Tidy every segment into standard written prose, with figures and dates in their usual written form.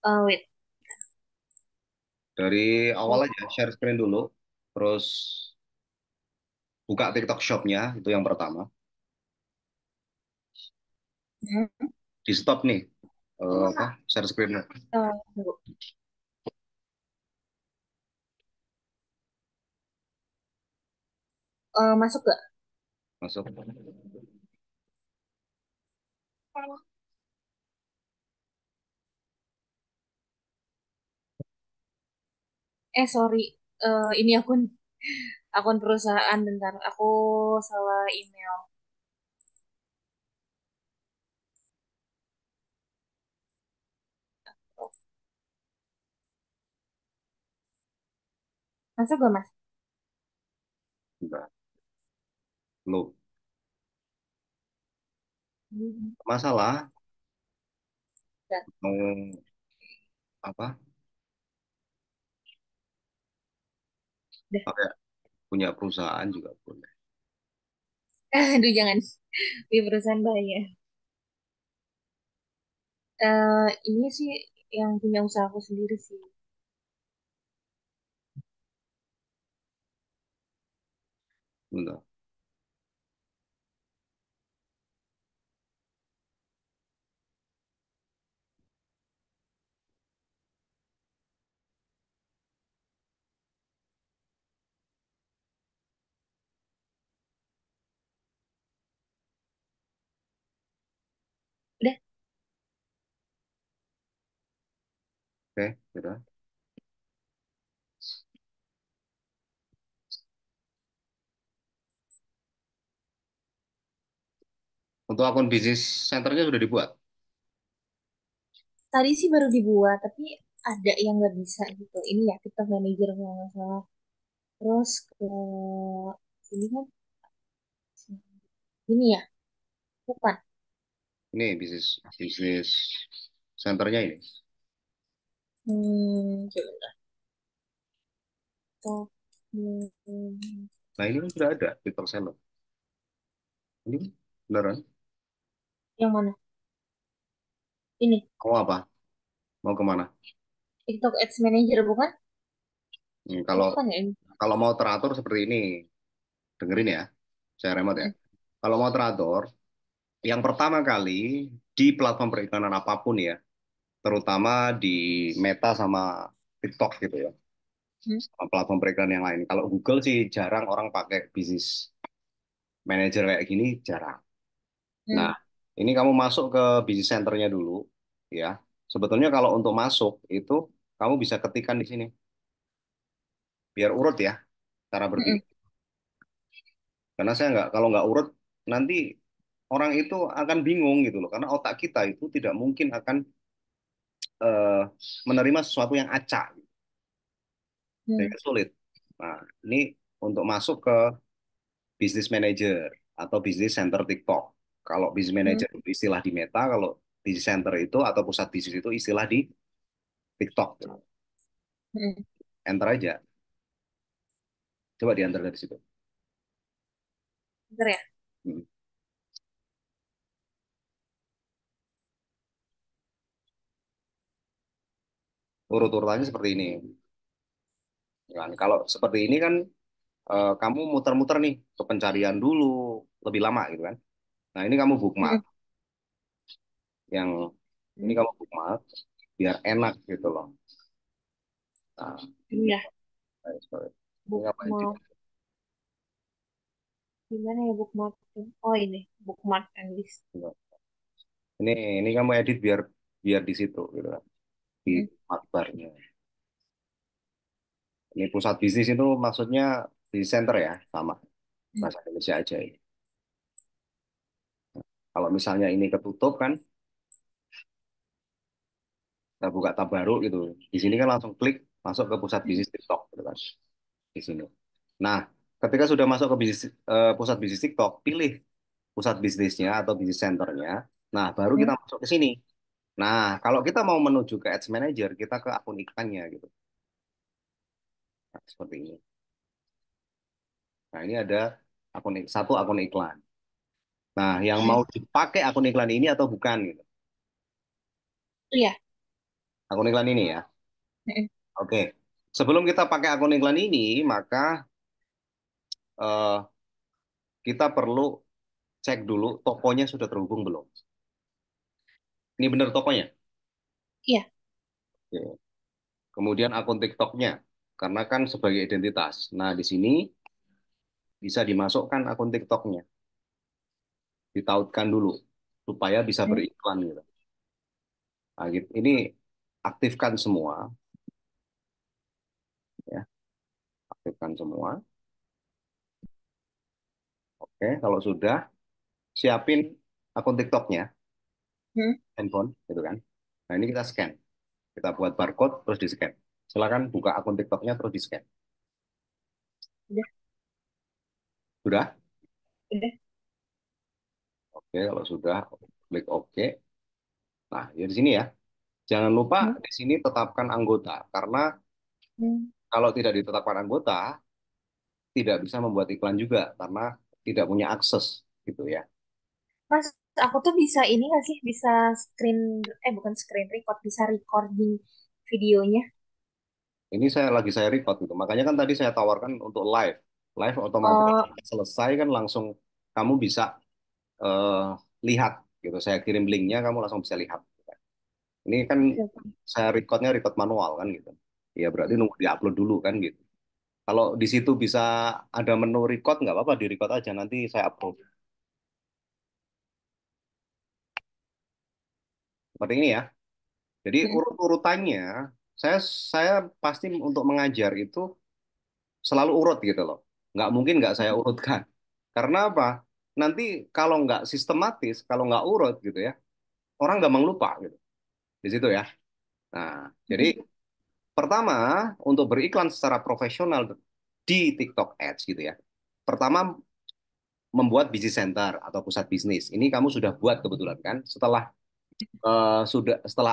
Wait. Dari awal Oh, aja share screen dulu, terus buka TikTok Shop-nya itu yang pertama. hmm. Di stop nih, apa share screen-nya. Tunggu. Masuk gak? Masuk. Sorry. Ini akun perusahaan. Bentar, aku salah email. Oh, masuk gak, Mas? Enggak, belum. Hmm. Masalah Bentar. mau apa? Udah. Pakai punya perusahaan juga boleh. Aduh, jangan. Di perusahaan bahaya. Ini sih yang punya usaha aku sendiri sih. Bentar. Udah. Oke, sudah. Untuk akun bisnis centernya sudah dibuat. Tadi sih baru dibuat, tapi ada yang nggak bisa gitu. Ini ya, kita manajer kalau nggak salah. Terus ke ini kan, ini ya, bukan. Ini bisnis bisnis centernya ini. Coba. Tuh. Nah ini kan sudah ada TikTok Seller. Ini beneran. Yang mana? Ini, Mau apa? Mau kemana? TikTok Ads Manager bukan? Kalau Bukan ya ini? kalau mau teratur seperti ini, dengerin ya, saya remote ya. Hmm. Kalau mau teratur, yang pertama kali di platform periklanan apapun ya, terutama di Meta sama TikTok gitu ya, Hmm. sama platform periklanan yang lain. Kalau Google sih jarang orang pakai bisnis manager kayak gini, jarang. Nah, Hmm. ini kamu masuk ke bisnis centernya dulu, ya. Sebetulnya kalau untuk masuk itu kamu bisa ketikkan di sini, biar urut ya cara Hmm. berpikir. Karena saya nggak, kalau nggak urut nanti orang itu akan bingung gitu loh. Karena otak kita itu tidak mungkin akan eh, menerima sesuatu yang acak, Hmm. sehingga sulit. Nah, ini untuk masuk ke business manager atau business center TikTok. Kalau business Hmm. manager itu istilah di Meta, kalau business center itu atau pusat bisnis itu istilah di TikTok. Hmm. Enter aja. Coba di enter dari situ. Bentar ya. Hmm. Urut-urutannya seperti ini. Kan? Kalau seperti ini kan kamu muter-muter nih ke pencarian dulu lebih lama gitu kan. Nah ini kamu Hmm. bookmark. Yang ini Hmm. kamu bookmark biar enak gitu loh. Nah, Ini ya, sorry. Ini kamu edit. bookmark. Gimana ya bookmark? Oh ini, bookmark and list. Ini ini kamu edit biar biar di situ gitu kan. Di Hmm. barnya. Ini pusat bisnis itu maksudnya di center ya, sama Hmm. bahasa Indonesia aja ini. Kalau misalnya ini ketutup kan, kita buka tab baru gitu. Di sini kan langsung klik masuk ke pusat Hmm. bisnis TikTok gitu kan. Di sini. Nah, ketika sudah masuk ke bisnis, pusat bisnis TikTok, pilih pusat bisnisnya atau bisnis centernya. Nah, baru Hmm. kita masuk ke sini. Nah, kalau kita mau menuju ke Ads Manager, kita ke akun iklannya gitu. Nah, seperti ini. Nah, ini ada satu akun iklan. Nah, yang mau Hmm. dipakai akun iklan ini atau bukan gitu. Iya. akun iklan ini ya. Mm-mm. Oke. Sebelum kita pakai akun iklan ini, maka eh, kita perlu cek dulu tokonya sudah terhubung belum. Ini benar tokonya. Iya. Oke. Kemudian akun TikToknya, karena kan sebagai identitas. Nah, di sini bisa dimasukkan akun TikToknya, ditautkan dulu supaya bisa Mm. beriklan gitu. Nah, gitu. Ini aktifkan semua, ya, aktifkan semua. Oke, kalau sudah, siapin akun TikToknya, Mm. handphone, gitu kan. Nah, ini kita scan, kita buat barcode terus di scan. Silakan buka akun TikToknya terus di scan. Udah, Sudah? udah. Oke, kalau sudah, klik OK. Nah, ya di sini ya. Jangan lupa Mm. di sini tetapkan anggota, karena Mm. kalau tidak ditetapkan anggota, tidak bisa membuat iklan juga karena tidak punya akses gitu ya. Mas, aku tuh bisa ini nggak sih? Bisa screen, bukan screen record, bisa recording videonya. Ini saya record gitu. Makanya kan tadi saya tawarkan untuk live. Live otomatis Oh, selesai kan langsung kamu bisa eh, lihat gitu. Saya kirim linknya kamu langsung bisa lihat. Ini kan oke, oke. saya record manual kan gitu. Ya berarti Mm. nunggu diupload dulu kan gitu. Kalau di situ bisa ada menu record nggak apa-apa di record aja nanti saya upload. Seperti ini ya. Jadi Mm. urut-urutannya saya saya pasti untuk mengajar itu selalu urut gitu loh. Nggak mungkin nggak saya urutkan. Karena apa? Nanti kalau nggak sistematis, kalau nggak urut gitu ya, orang gampang lupa gitu. Di situ ya. Nah, jadi Mm. pertama untuk beriklan secara profesional di TikTok Ads gitu ya. Pertama membuat bisnis center atau pusat bisnis. Ini kamu sudah buat kebetulan kan? Setelah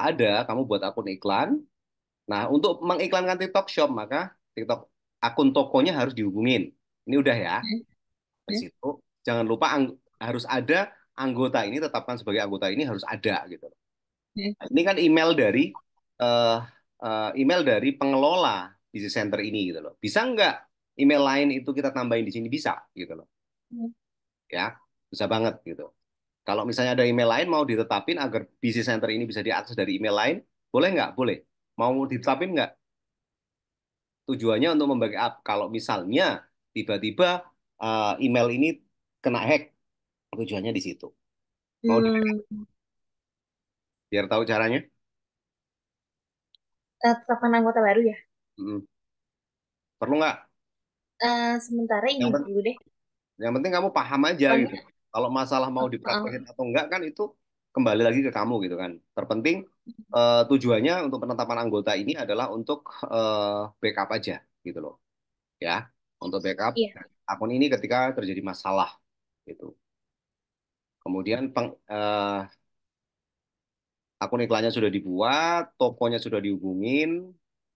ada, kamu buat akun iklan. Nah, untuk mengiklankan TikTok Shop maka TikTok akun tokonya harus dihubungin. Ini udah ya. Mm. Di Mm. situ jangan lupa harus ada anggota ini tetapkan sebagai anggota ini harus ada gitu. Mm. Nah, ini kan eh, email dari pengelola bisnis center ini gitu loh. Bisa nggak email lain itu kita tambahin di sini bisa gitu loh. Mm. Ya, bisa banget gitu. Kalau misalnya ada email lain mau ditetapin agar bisnis center ini bisa diakses dari email lain, boleh nggak? Boleh. Mau ditetapin nggak? Tujuannya untuk membackup. Kalau misalnya tiba-tiba email ini kena hack, tujuannya di situ. Mau di Mm. biar tahu caranya. Tetapkan anggota baru ya. Mm. Perlu nggak? Sementara ini Yang, dulu deh. yang penting kamu paham aja gitu. Soalnya, Kalau masalah mau uh, dipraktekin atau enggak kan itu kembali lagi ke kamu gitu kan. Terpenting tujuannya untuk penetapan anggota ini adalah untuk backup aja gitu loh. Ya, untuk backup iya. akun ini ketika terjadi masalah gitu. Kemudian akun iklannya sudah dibuat, tokonya sudah dihubungin,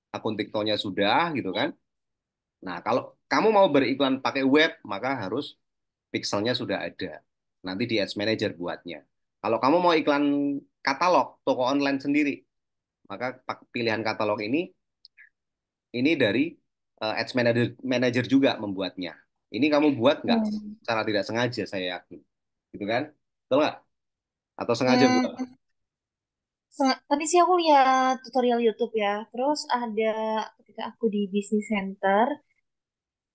akun TikToknya sudah gitu kan. Nah, kalau kamu mau beriklan pakai web, maka harus pixelnya sudah ada. Nanti di Ads Manager buatnya. Kalau kamu mau iklan katalog, toko online sendiri, maka pilihan katalog ini dari Ads Manager juga membuatnya. Ini kamu buat nggak Hmm. secara tidak sengaja, saya yakin. Gitu kan? Betul nggak? Atau sengaja buat? Hmm. Tadi sih aku lihat tutorial YouTube ya. Terus ada ketika aku di Business Center,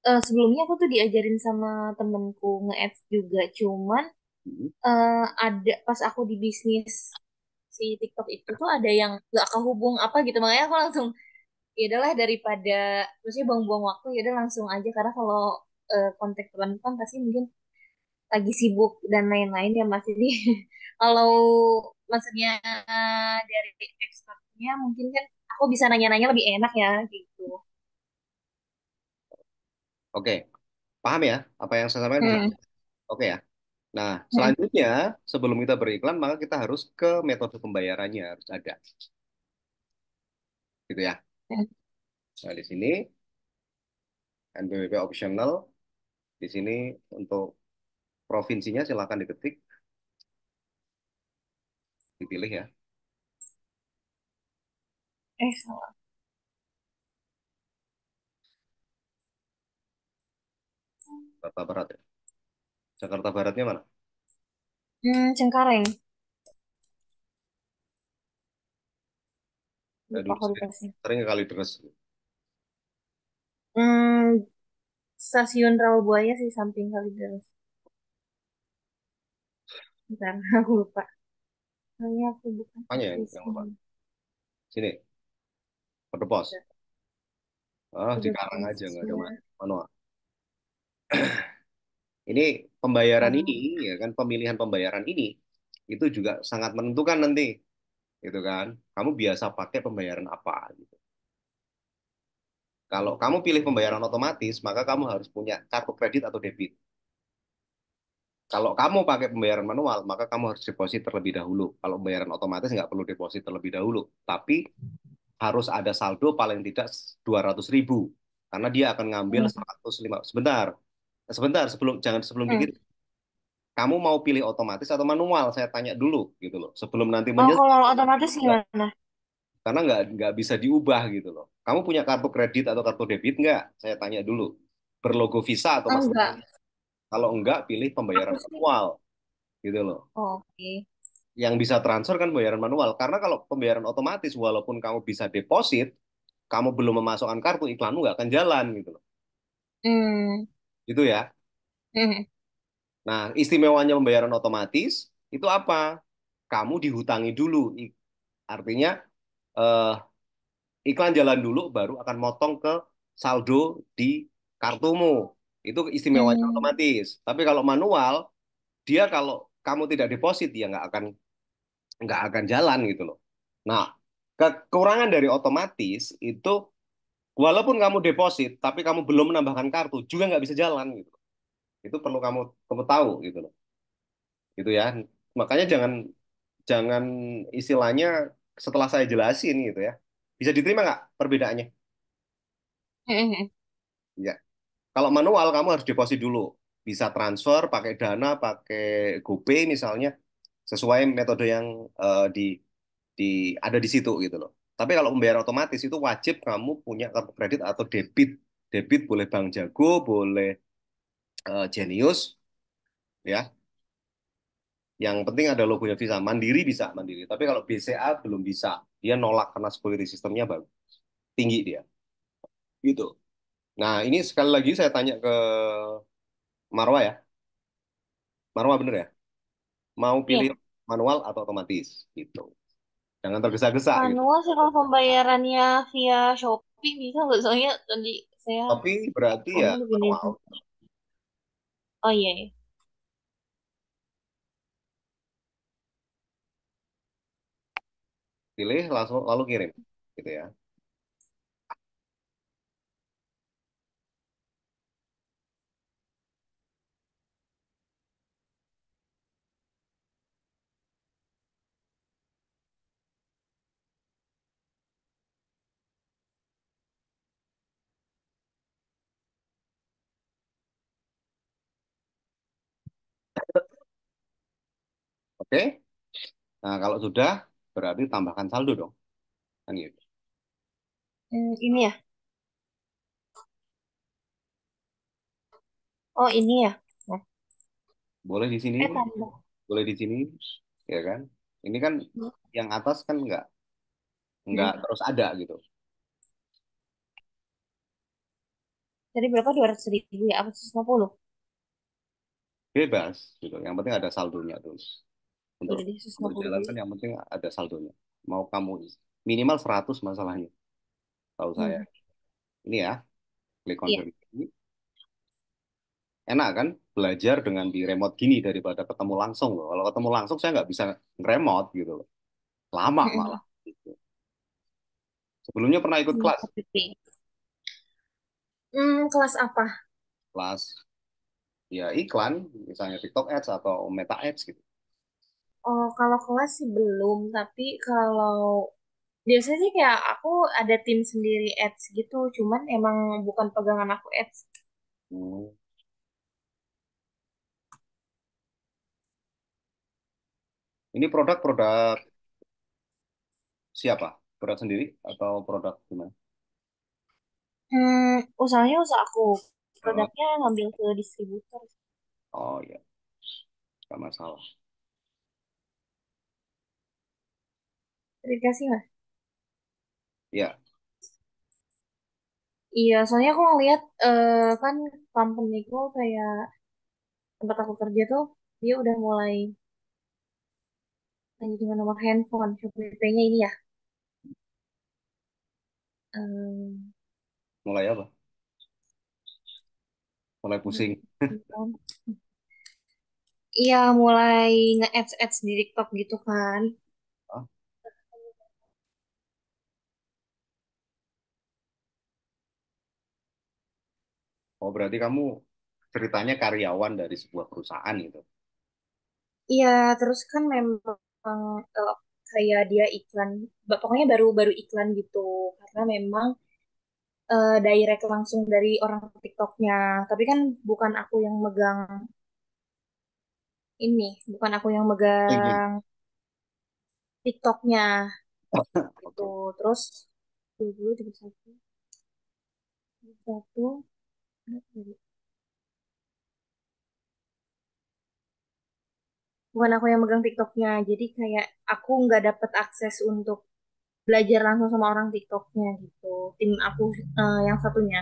sebelumnya aku tuh diajarin sama temenku nge-ads juga. Cuman Hmm. ada pas aku di bisnis si TikTok itu tuh ada yang gak kehubung apa gitu. Makanya aku langsung ya udahlah daripada maksudnya buang-buang waktu ya udah langsung aja karena kalau kontak teman kan pasti mungkin lagi sibuk dan lain-lain ya Mas ini. Kalau maksudnya dari expertnya mungkin kan aku bisa nanya-nanya lebih enak ya gitu. Oke, paham ya? Apa yang saya sampaikan bisa? Hmm. Oke ya. Nah, Hmm. selanjutnya sebelum kita beriklan, maka kita harus ke metode pembayarannya harus ada, gitu ya. Hmm. Nah, di sini NPWP optional, di sini untuk provinsinya silakan diketik, dipilih ya. Salah. Jakarta Barat ya. Jakarta Baratnya mana? Cengkareng. Saya Lupa dulu kualitasnya. sering ke Kalideres. Hmm, Stasiun Rawabuaya sih samping Kalideres. Bentar, aku lupa. Soalnya aku bukan Apanya asli yang lupa? sini. Sini, Kode Pos. Ah, di Udah Karang aja nggak ada posnya. manual. Ini pembayaran ini, Oh. ya kan pemilihan pembayaran ini itu juga sangat menentukan nanti, gitu kan? Kamu biasa pakai pembayaran apa? Gitu. Kalau kamu pilih pembayaran otomatis, maka kamu harus punya kartu kredit atau debit. Kalau kamu pakai pembayaran manual, maka kamu harus deposit terlebih dahulu. Kalau pembayaran otomatis nggak perlu deposit terlebih dahulu, tapi harus ada saldo paling tidak 200.000 karena dia akan ngambil Hmm. 105. Sebentar, sebentar sebelum Hmm. begitu. Kamu mau pilih otomatis atau manual? Saya tanya dulu gitu loh. Sebelum nanti Oh, menyesal, kalau otomatis gimana? karena nggak bisa diubah gitu loh. Kamu punya kartu kredit atau kartu debit nggak? Saya tanya dulu. Berlogo Visa atau Master. Enggak. Kalau enggak, pilih Aku pembayaran sih. manual gitu loh. Oke. Yang bisa transfer kan pembayaran manual. Karena kalau pembayaran otomatis, walaupun kamu bisa deposit, kamu belum memasukkan kartu, iklanmu nggak akan jalan gitu loh. Hmm. Gitu ya. Hmm. Nah, istimewanya pembayaran otomatis itu apa? Kamu dihutangi dulu. Artinya eh, iklan jalan dulu, baru akan motong ke saldo di kartumu. Itu istimewanya Hmm. otomatis. Tapi kalau manual, dia kalau kamu tidak deposit, dia nggak akan jalan gitu loh. Nah, kekurangan dari otomatis itu, walaupun kamu deposit, tapi kamu belum menambahkan kartu, juga nggak bisa jalan gitu. Itu perlu kamu kamu tahu gitu loh. Gitu ya. Makanya jangan jangan istilahnya setelah saya jelasin gitu ya. Bisa diterima nggak perbedaannya? Hmm. Ya. Kalau manual kamu harus deposit dulu. Bisa transfer pakai Dana, pakai GoPay misalnya, sesuai metode yang di ada di situ gitu loh. Tapi kalau pembayaran otomatis itu wajib kamu punya kartu kredit atau debit. Debit boleh Bank Jago, boleh Genius, ya. Yang penting ada logonya Visa. Mandiri bisa Mandiri. Tapi kalau BCA belum bisa. Dia nolak karena security sistemnya bagus, tinggi dia. Gitu. Nah, ini sekali lagi saya tanya ke Marwa ya. Marwa bener ya? Mau pilih Iya. manual atau otomatis gitu. Jangan tergesa-gesa gitu. Manual sih kalau pembayarannya via Shopee bisa nggak? Soalnya tadi saya Tapi berarti ya ngomong begini. manual. Oh iya, iya. Pilih langsung lalu kirim gitu ya. Oke. Nah, kalau sudah berarti tambahkan saldo dong. Kan gitu. Ini ya. Oh ini ya. Nah, Boleh di sini, tambah. boleh di sini, ya kan? Ini kan yang atas kan nggak Hmm. terus ada gitu. Jadi berapa? 200.000 ya? Apa 150? Bebas gitu. Yang penting ada saldonya tuh. Untuk Udah di untuk 150 jalan dulu. kan yang penting ada saldonya. Mau kamu minimal 100 masalahnya, tahu saya. Hmm. Ini ya, klik Iya. confirm. Ini enak kan belajar dengan di remote gini daripada ketemu langsung loh. Kalau ketemu langsung saya nggak bisa remote gitu loh. Lama Hmm. malah. Gitu. Sebelumnya pernah ikut Ini kelas, KTP. Kelas apa? kelas ya iklan, misalnya TikTok Ads atau Meta Ads gitu. Oh, kalau kelas sih belum, tapi kalau biasanya sih kayak aku ada tim sendiri ads gitu, cuman emang bukan pegangan aku ads. Hmm. Ini produk-produk siapa? Berat sendiri atau produk gimana? Usahanya usaha aku. Oh, Produknya ngambil ke distributor. oh ya, nggak masalah. Terima kasih, Mas. Ya, Iya, soalnya aku ngeliat kan companyku kayak tempat aku kerja tuh dia udah mulai lanjut dengan nomor handphone. Shopee Pay-nya ini ya. em, mulai apa? Mulai pusing. Iya, mulai nge-ads di TikTok gitu kan. Ah, oh, berarti kamu ceritanya karyawan dari sebuah perusahaan gitu. Iya, terus kan memang eh, kayak dia iklan, pokoknya baru-baru iklan gitu. Karena memang direct langsung dari orang TikToknya. Tapi kan bukan aku yang megang ini, bukan aku yang Ingin. megang TikToknya gitu. Oke. Terus dulu tiga satu bukan aku yang megang TikToknya. Jadi kayak aku nggak dapet akses untuk belajar langsung sama orang TikToknya gitu. Tim aku yang satunya.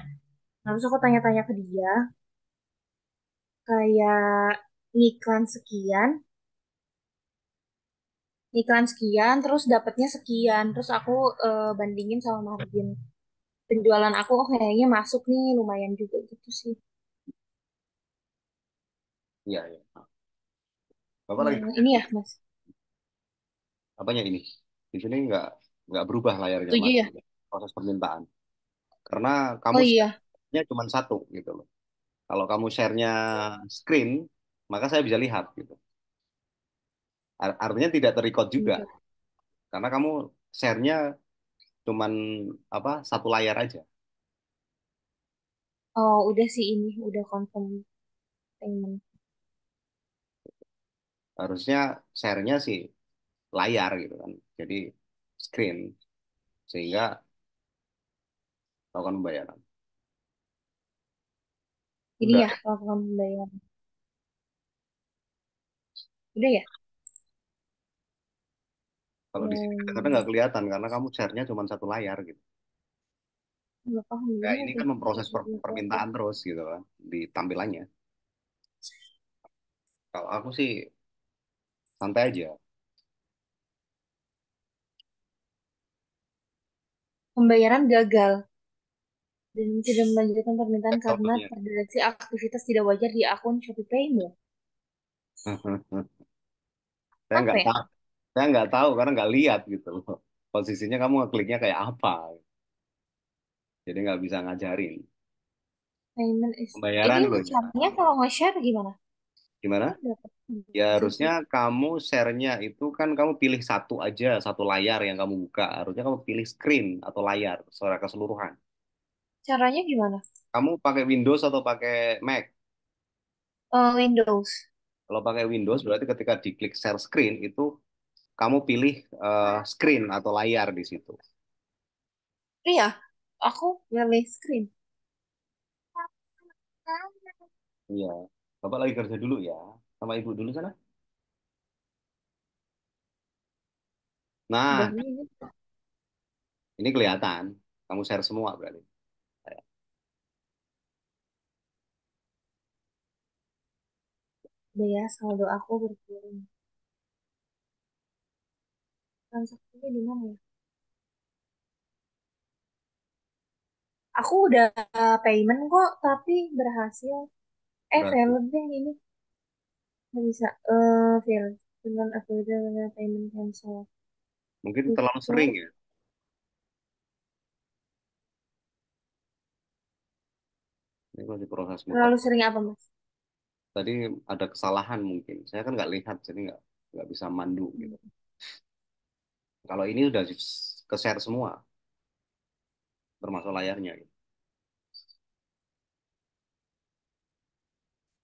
Nah, terus aku tanya-tanya ke dia kayak ngiklan sekian, iklan sekian, terus dapatnya sekian. Terus aku bandingin sama margin penjualan aku, oh kayaknya masuk nih, lumayan juga gitu sih. Iya, iya. Bapak lagi kerja Ini di ya, Mas. apanya ini? Di sini nggak berubah layarnya Setuju masih ya? proses permintaan. Karena kamu Oh iya. share-nya cuma satu gitu loh. Kalau kamu share-nya screen, maka saya bisa lihat gitu. Artinya tidak terrecord juga Bentar. karena kamu share-nya cuman apa satu layar aja. Oh, udah sih ini, udah confirm payment. Harusnya share-nya sih layar gitu kan. Jadi screen sehingga melakukan pembayaran. Ini Udah ya, ya. lakukan pembayaran. Udah ya? Kalau di sini kadang-kadang Hmm, nggak kelihatan karena kamu share-nya cuma satu layar gitu. nggak paham Ya gimana ini tuh. kan memproses permintaan terus gitu kan di tampilannya. Kalau aku sih santai aja. Pembayaran gagal dan tidak melanjutkan permintaan Kayak karena contohnya. terdeteksi aktivitas tidak wajar di akun Shopee Paymu. Saya Apa nggak ya? tahu. Saya nggak tahu karena nggak lihat gitu loh. Posisinya kamu ngekliknya kayak apa. Jadi nggak bisa ngajarin. Payment is. Ini Pembayaran loh ya. caranya kalau nge-share gimana? Gimana? Kok dapat Ya bisa harusnya sih? kamu share-nya itu kan kamu pilih satu aja, satu layar yang kamu buka. Harusnya kamu pilih screen atau layar secara keseluruhan. Caranya gimana? Kamu pakai Windows atau pakai Mac? Windows. Kalau pakai Windows berarti ketika diklik share screen itu kamu pilih screen atau layar di situ. Iya, aku pilih screen. Iya. Bapak lagi kerja dulu ya. Sama ibu dulu sana. Udah Nah, ini. ini kelihatan. Kamu share semua berarti. Udah ya, saldo aku berkurang. Transaksinya di mana ya? Aku udah payment kok, tapi berhasil. Berarti Valid deh ini. Nggak bisa. Valid. Dengan available dengan payment cancel. mungkin terlalu Itu sering ya. Ini masih proses muter. terlalu sering apa, Mas? Tadi ada kesalahan mungkin. Saya kan nggak lihat, jadi nggak bisa mandu gitu. Kalau ini udah ke share semua, termasuk layarnya. Gitu.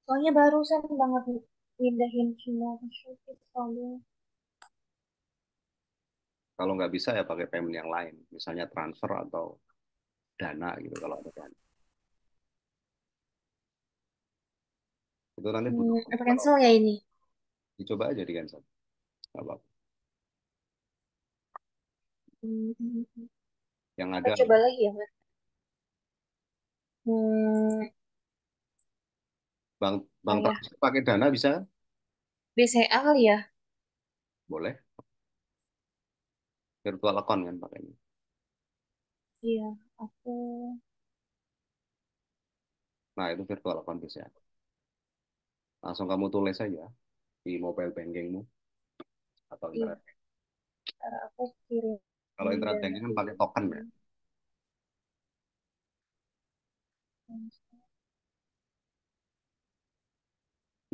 Soalnya barusan banget pindahin semua ke Shopee saldo. Kalau nggak bisa ya pakai payment yang lain, misalnya transfer atau dana gitu kalau ada dana. Itu nanti butuh Apa kalau cancel ya ini? dicoba aja di cancel. Nggak apa-apa. Hmm, Yang apa ada coba lagi ya, Mas? Hmm, bank bank kayak transfer pakai dana bisa BCA kali ya? boleh virtual account kan pakainya. Iya, aku Nah itu virtual account bisa. Langsung kamu tulis aja di mobile bankingmu atau iya, internet. ntar aku kirim Kalau internet dana banking kan pakai dulu. token ya.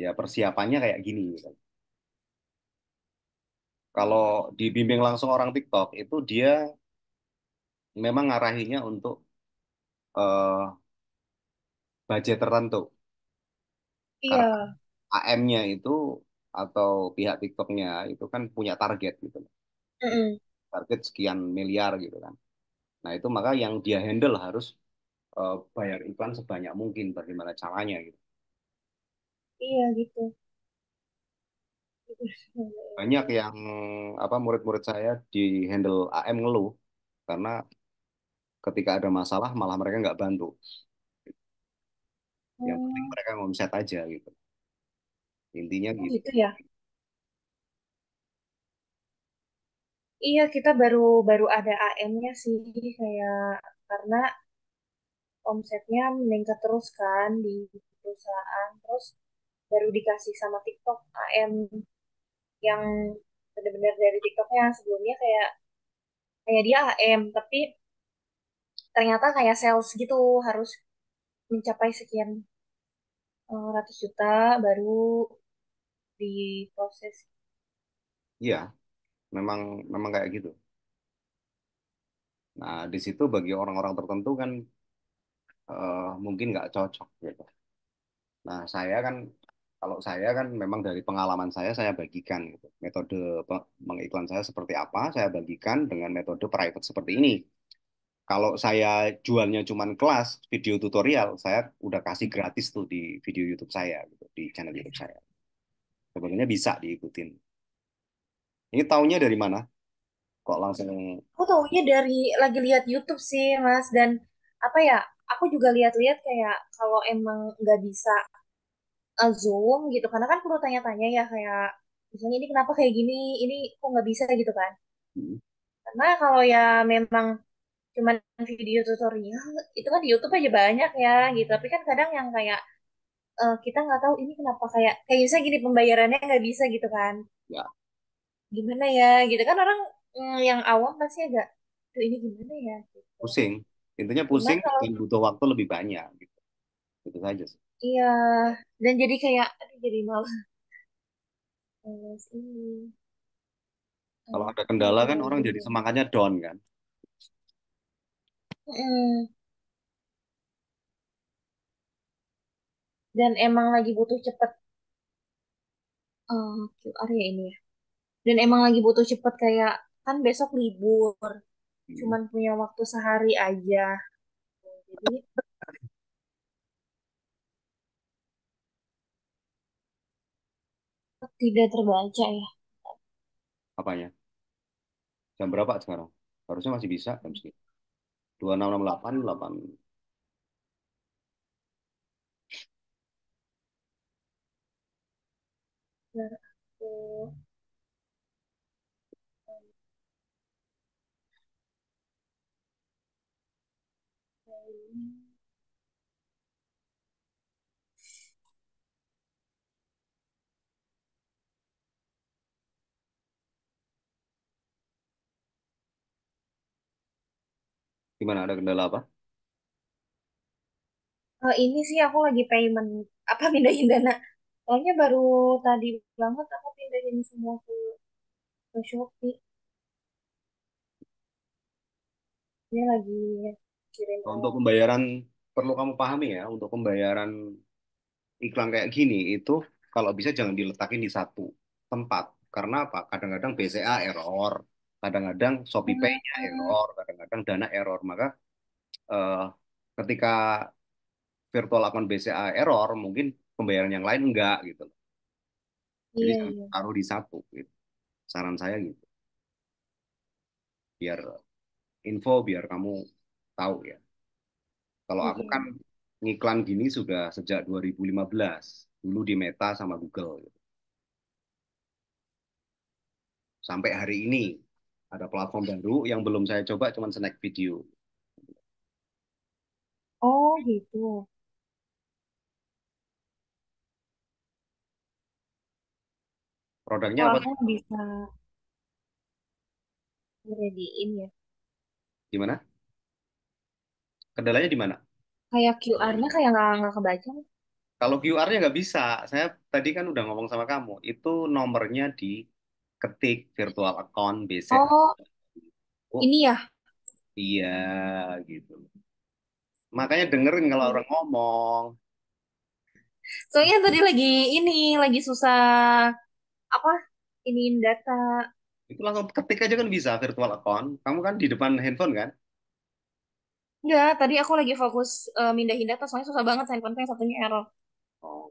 Ya persiapannya kayak gini gitu. Kalau dibimbing langsung orang TikTok itu dia memang ngarahinnya untuk budget tertentu. Karena Iya, AM-nya itu atau pihak TikToknya itu kan punya target gitu. mm-mm. Target sekian miliar gitu kan. Nah itu maka yang dia handle harus bayar iklan sebanyak mungkin bagaimana caranya gitu. Iya gitu. Banyak yang apa murid-murid saya di handle AM ngeluh karena ketika ada masalah malah mereka nggak bantu. Yang penting Hmm, mereka ngomset aja gitu. Intinya oh gitu. gitu ya. Iya, kita baru baru ada AM-nya sih kayak karena omsetnya meningkat terus kan di perusahaan. Terus baru dikasih sama TikTok AM yang benar-benar dari TikToknya sebelumnya kayak kayak dia AM tapi ternyata kayak sales gitu harus mencapai sekian ratus juta baru diproses. Iya, memang memang kayak gitu. Nah, di situ bagi orang-orang tertentu kan mungkin nggak cocok gitu. Nah, saya kan kalau saya kan memang dari pengalaman saya bagikan gitu. Metode mengiklan saya seperti apa, saya bagikan dengan metode private seperti ini. Kalau saya jualnya cuman kelas video tutorial, saya udah kasih gratis tuh di video YouTube saya gitu, di channel YouTube saya. Sebenarnya bisa diikutin. Ini taunya dari mana? Kok langsung Aku taunya dari lagi lihat YouTube sih, Mas. Dan apa ya? Aku juga lihat-lihat kayak kalau emang nggak bisa Zoom gitu, karena kan perlu tanya-tanya ya kayak misalnya ini kenapa kayak gini, ini kok nggak bisa gitu kan? hmm, Karena kalau ya memang cuman video tutorial itu kan di YouTube aja banyak ya gitu. Tapi kan kadang yang kayak kita nggak tahu ini kenapa kayak kayak misalnya gini pembayarannya nggak bisa gitu kan? ya Gimana ya? Gitu kan orang yang awam pasti agak, tuh ini gimana ya? Gitu. pusing? Intinya Cuman pusing kalau dan butuh waktu lebih banyak gitu. Itu saja sih. iya, dan jadi kayak, aduh jadi malas ini. Kalau ada Aku kendala kan orang lagi jadi semangatnya down kan. mm, dan emang lagi butuh cepet QR ya ini ya. Dan emang lagi butuh cepet kayak kan besok libur, Hmm. cuman punya waktu sehari aja. Jadi tidak terbaca ya. Apanya? Jam berapa sekarang? Harusnya masih bisa jam segini. 2668, 8. Benar, aku Gimana ada kendala apa? ini sih aku lagi payment apa pindahin dana. Soalnya baru tadi banget aku pindahin semua ke Shopee. Dia lagi kirim Nah, untuk uang. pembayaran perlu kamu pahami ya, untuk pembayaran iklan kayak gini itu kalau bisa jangan diletakin di satu tempat. Karena apa? Kadang-kadang BCA error, Kadang-kadang Shopee Pay-nya Ah, error, kadang-kadang Dana error. Maka eh, ketika virtual account BCA error, mungkin pembayaran yang lain enggak gitu. Jadi iya jangan iya. taruh di satu. Gitu. Saran saya gitu. Biar info, biar kamu tahu ya. Kalau aku kan Iya. ngiklan gini sudah sejak 2015. Dulu di Meta sama Google. Gitu. Sampai hari ini ada platform baru yang belum saya coba, cuman Snack Video. Oh gitu. Produknya Oh apa? aku bisa ready-in ya. Gimana? Kendalanya di mana? Kayak QR-nya kayak nggak kebaca. Kalau QR-nya nggak bisa. Saya tadi kan udah ngomong sama kamu. Itu nomornya diketik virtual account BCA. Oh Oh ini ya. iya gitu. Makanya dengerin kalau orang ngomong. Soalnya tadi lagi ini lagi susah apa iniin data. Itu langsung ketik aja kan bisa virtual account. Kamu kan di depan handphone kan? Enggak, tadi aku lagi fokus mindahin data soalnya susah banget handphone yang satunya error. Oh,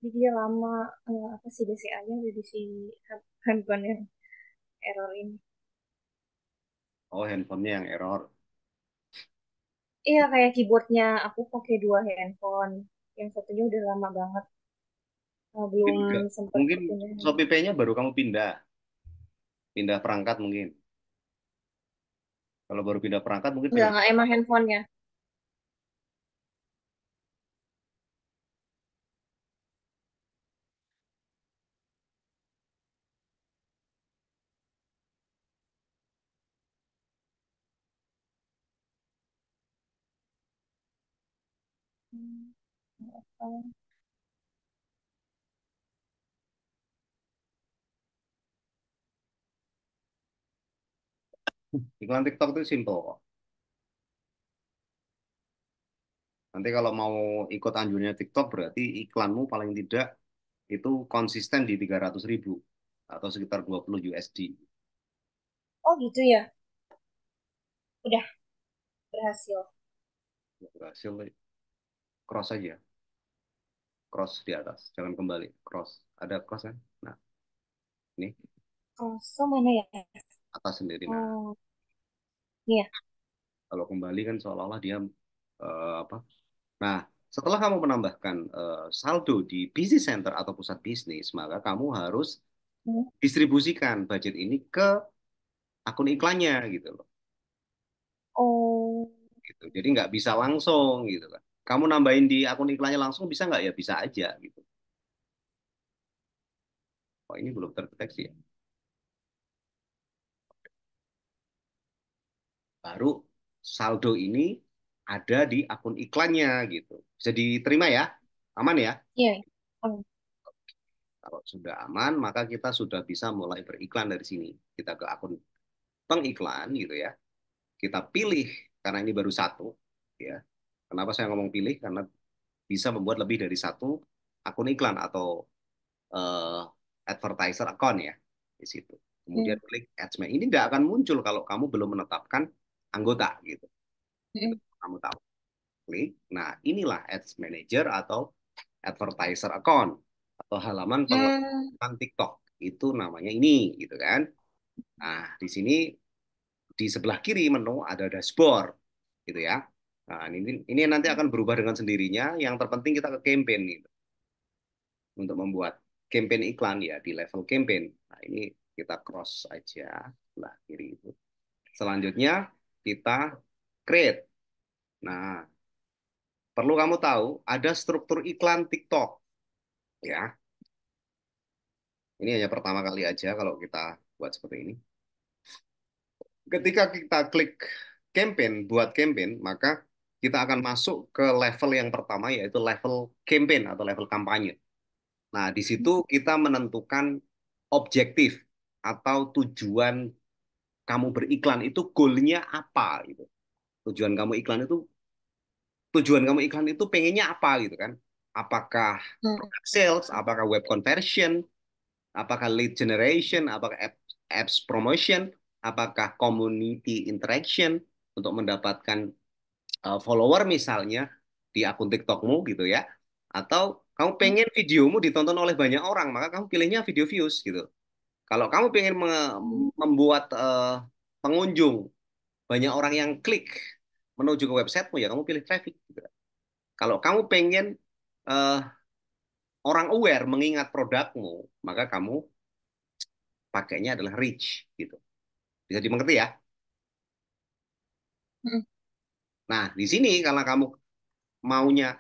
Jadi dia lama apa sih BCA-nya udah di si handphone yang error ini. oh handphonenya yang error. Iya kayak keyboardnya aku pakai dua handphone. Yang satunya udah lama banget. Mungkin Belum enggak. sempat Mungkin perpindahan. Shopee Pay-nya baru kamu pindah. Pindah perangkat mungkin. Kalau baru pindah perangkat mungkin pengen. Enggak emang handphonenya. Hmm, apa? Iklan TikTok itu simple kok. Nanti kalau mau ikut anjurnya TikTok berarti iklanmu paling tidak itu konsisten di 300.000 atau sekitar 20 USD. Oh gitu ya. Udah berhasil. Berhasil, cross aja, cross di atas, jangan kembali, cross. Ada cross kan? Nah, ini Oh, so mana ya? atas sendiri. Nah, Oh, iya. kalau kembali kan seolah-olah dia apa? Nah, setelah kamu menambahkan saldo di business center atau pusat bisnis, maka kamu harus Hmm. distribusikan budget ini ke akun iklannya gitu loh. Oh, Gitu. Jadi nggak bisa langsung gitu kan. Kamu nambahin di akun iklannya langsung bisa nggak ya? Bisa aja gitu. Oh ini belum terdeteksi ya. Baru saldo ini ada di akun iklannya gitu. Bisa diterima ya? Aman ya? iya. Oh, Kalau sudah aman, maka kita sudah bisa mulai beriklan dari sini. Kita ke akun pengiklan gitu ya. Kita pilih karena ini baru satu ya. Kenapa saya ngomong pilih? Karena bisa membuat lebih dari satu akun iklan atau eh, advertiser account ya di situ. Kemudian hmm. klik Ads Manager. Ini tidak akan muncul kalau kamu belum menetapkan anggota gitu. Itu Hmm. kamu tahu. Klik. Nah, inilah Ads Manager atau advertiser account atau halaman Hmm. pengelolaan TikTok. Itu namanya ini gitu kan. Nah, di sini di sebelah kiri menu ada dashboard gitu ya. Nah, ini nanti akan berubah dengan sendirinya. Yang terpenting kita ke campaign gitu. Untuk membuat campaign iklan ya di level campaign. Nah, ini kita cross aja sebelah kiri itu. Selanjutnya kita create. Nah, perlu kamu tahu ada struktur iklan TikTok ya. Ini hanya pertama kali aja kalau kita buat seperti ini. Ketika kita klik campaign, buat campaign, maka kita akan masuk ke level yang pertama yaitu level campaign atau level kampanye. Nah, di situ kita menentukan objektif. atau tujuan kamu beriklan itu goalnya apa gitu. Tujuan kamu iklan itu tujuan kamu iklan itu pengennya apa gitu kan? Apakah Hmm. product sales, apakah web conversion, apakah lead generation, apakah apps promotion, apakah community interaction untuk mendapatkan follower misalnya di akun TikTokmu gitu ya. Atau kamu pengen videomu ditonton oleh banyak orang, maka kamu pilihnya video views gitu. Kalau kamu pengen Hmm. membuat pengunjung banyak orang yang klik menuju ke websitemu ya kamu pilih traffic gitu. Kalau kamu pengen eh, orang aware mengingat produkmu, maka kamu pakainya adalah reach gitu. Bisa dimengerti ya? Hmm. Nah, di sini karena kamu maunya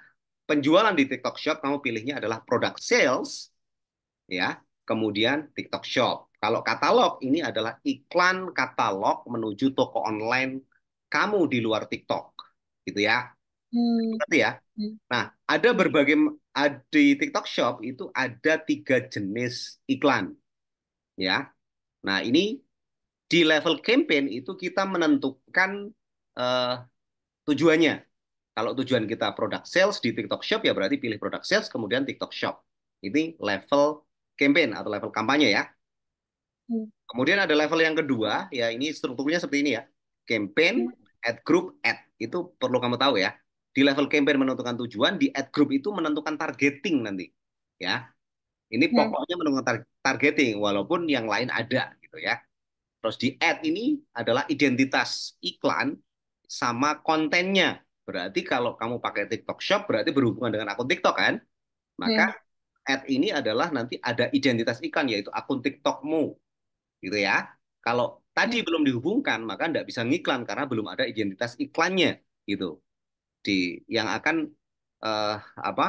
penjualan di TikTok Shop, kamu pilihnya adalah product sales ya, kemudian TikTok Shop. Kalau katalog ini adalah iklan katalog menuju toko online kamu di luar TikTok, gitu ya. Hmm. Ngerti ya? Hmm. Nah, ada Ya. berbagai di TikTok Shop itu ada 3 jenis iklan, ya. Nah, ini di level campaign itu kita menentukan eh, tujuannya. Kalau tujuan kita product sales di TikTok Shop ya berarti pilih product sales kemudian TikTok Shop. Ini level campaign atau level kampanye ya. Hmm. Kemudian ada level yang kedua, ya ini strukturnya seperti ini ya. Campaign, ad group, ad. Itu perlu kamu tahu ya. Di level campaign menentukan tujuan, di ad group itu menentukan targeting nanti. Ya, ini Hmm. pokoknya menentukan targeting, walaupun yang lain ada gitu ya. Terus di ad ini adalah identitas iklan sama kontennya. Berarti kalau kamu pakai TikTok Shop, berarti berhubungan dengan akun TikTok kan? Maka Hmm. ad ini adalah nanti ada identitas iklan, yaitu akun TikTokmu gitu ya. Kalau tadi Hmm. belum dihubungkan, maka nggak bisa ngiklan karena belum ada identitas iklannya gitu. Di yang akan eh, apa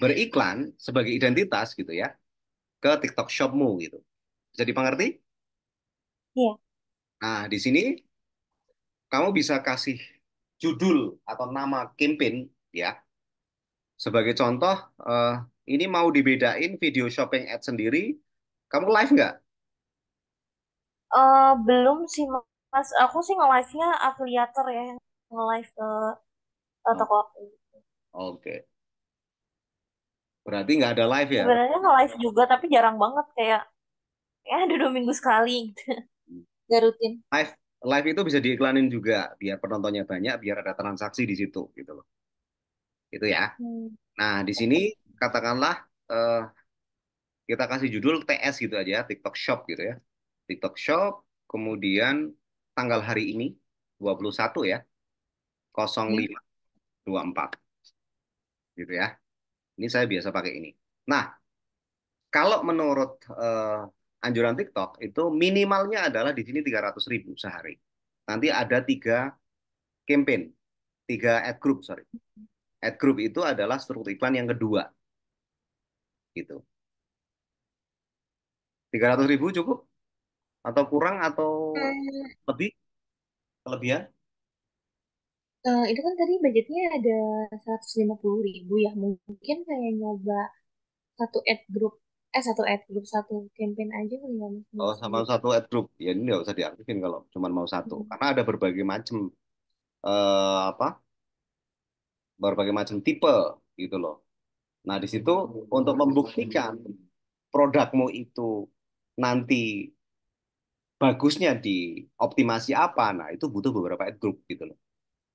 beriklan sebagai identitas gitu ya ke TikTok Shopmu gitu. Bisa dipengerti? Iya. Nah, di sini kamu bisa kasih judul atau nama campaign ya. Sebagai contoh, eh, ini mau dibedain video shopping ad sendiri, kamu live nggak? Belum sih Mas. Aku sih nge-live-nya afiliator ya, yang nge-live ke Oh, toko aku. oke. Berarti nggak ada live ya? Sebenarnya nge-live juga tapi jarang banget, kayak ya ada 2 minggu sekali gitu. Gak rutin. Live live itu bisa diiklanin juga biar penontonnya banyak, biar ada transaksi di situ gitu loh. Itu ya. Hmm. Nah, di sini katakanlah eh, kita kasih judul TS gitu aja, TikTok Shop gitu ya. TikTok Shop, kemudian tanggal hari ini 21 ya, Hmm. 0524 gitu ya. Ini saya biasa pakai ini. Nah, kalau menurut anjuran TikTok itu minimalnya adalah di sini 300.000 sehari. Nanti ada 3 campaign, 3 ad group, sorry. Ad group itu adalah struktur iklan yang kedua, gitu. 300.000 cukup? Atau kurang atau Hmm. lebih? Kelebihan? Itu kan tadi budgetnya ada 150.000 ya. Mungkin kayak nyoba satu ad group, satu campaign aja kali ya Mas, Oh, nggak sama segitu. satu ad group. Ya ini nggak usah diaktifin kalau cuma mau satu. Hmm. Karena ada apa? Berbagai macam tipe gitu loh. Nah, di situ untuk membuktikan produkmu itu nanti bagusnya di optimasi apa, nah itu butuh beberapa ad group gitu loh.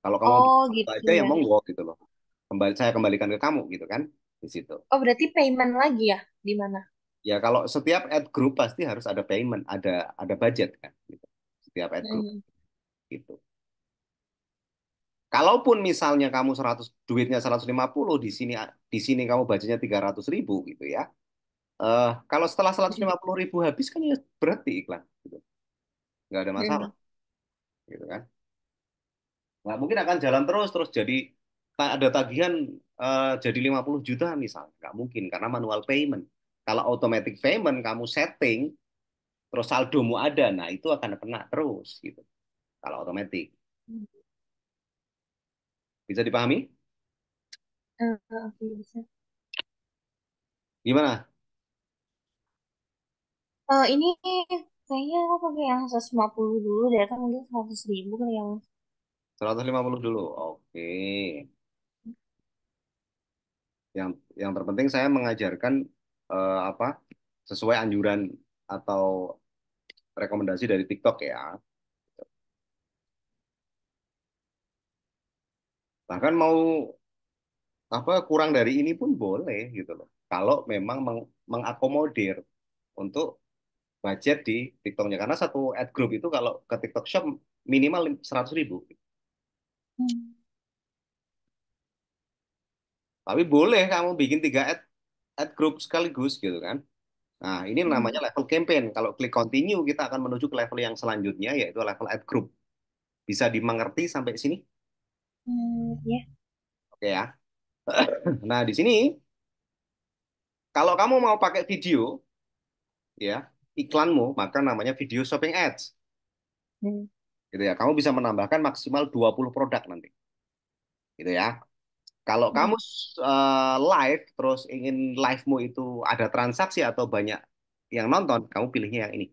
Kalau kamu Oh bisa gitu aja ya ya. monggo gitu loh. Saya kembalikan ke kamu gitu kan di situ. Oh berarti payment lagi ya di mana? Ya kalau setiap ad group pasti harus ada payment, ada budget kan gitu. Setiap ad group Hmm. gitu. Kalaupun misalnya kamu duitnya 150 di sini kamu budgetnya 300.000 gitu ya. Kalau setelah 150.000 habis kan ya berarti iklan gitu. Nggak ada masalah Hmm. gitu kan. Nggak mungkin akan jalan terus terus jadi ada tagihan jadi 50 juta misalnya. Nggak mungkin karena manual payment. Kalau automatic payment kamu setting terus saldomu ada, nah itu akan kena terus gitu. Kalau automatic. Bisa dipahami? Oke bisa. Gimana? Ini kayaknya aku pakai yang 150 dulu deh, kan mungkin 100.000 kali ya Mas. 150 dulu. Oke. Yang yang terpenting saya mengajarkan apa sesuai anjuran atau rekomendasi dari TikTok ya. Bahkan mau apa kurang dari ini pun boleh gitu loh. Kalau memang mengakomodir untuk budget di TikToknya. Karena satu ad group itu kalau ke TikTok Shop minimal 100.000. Hmm. Tapi boleh kamu bikin 3 ad group sekaligus gitu kan. Nah, ini namanya Hmm. level campaign. Kalau klik continue, kita akan menuju ke level yang selanjutnya, yaitu level ad group. Bisa dimengerti sampai sini? Ya. Oke ya. Nah, di sini, kalau kamu mau pakai video, ya, iklanmu, maka namanya video shopping ads. Hmm. Gitu ya. Kamu bisa menambahkan maksimal 20 produk nanti. Gitu ya. Kalau kamu Hmm. live, terus ingin live-mu itu ada transaksi atau banyak yang nonton, kamu pilihnya yang ini.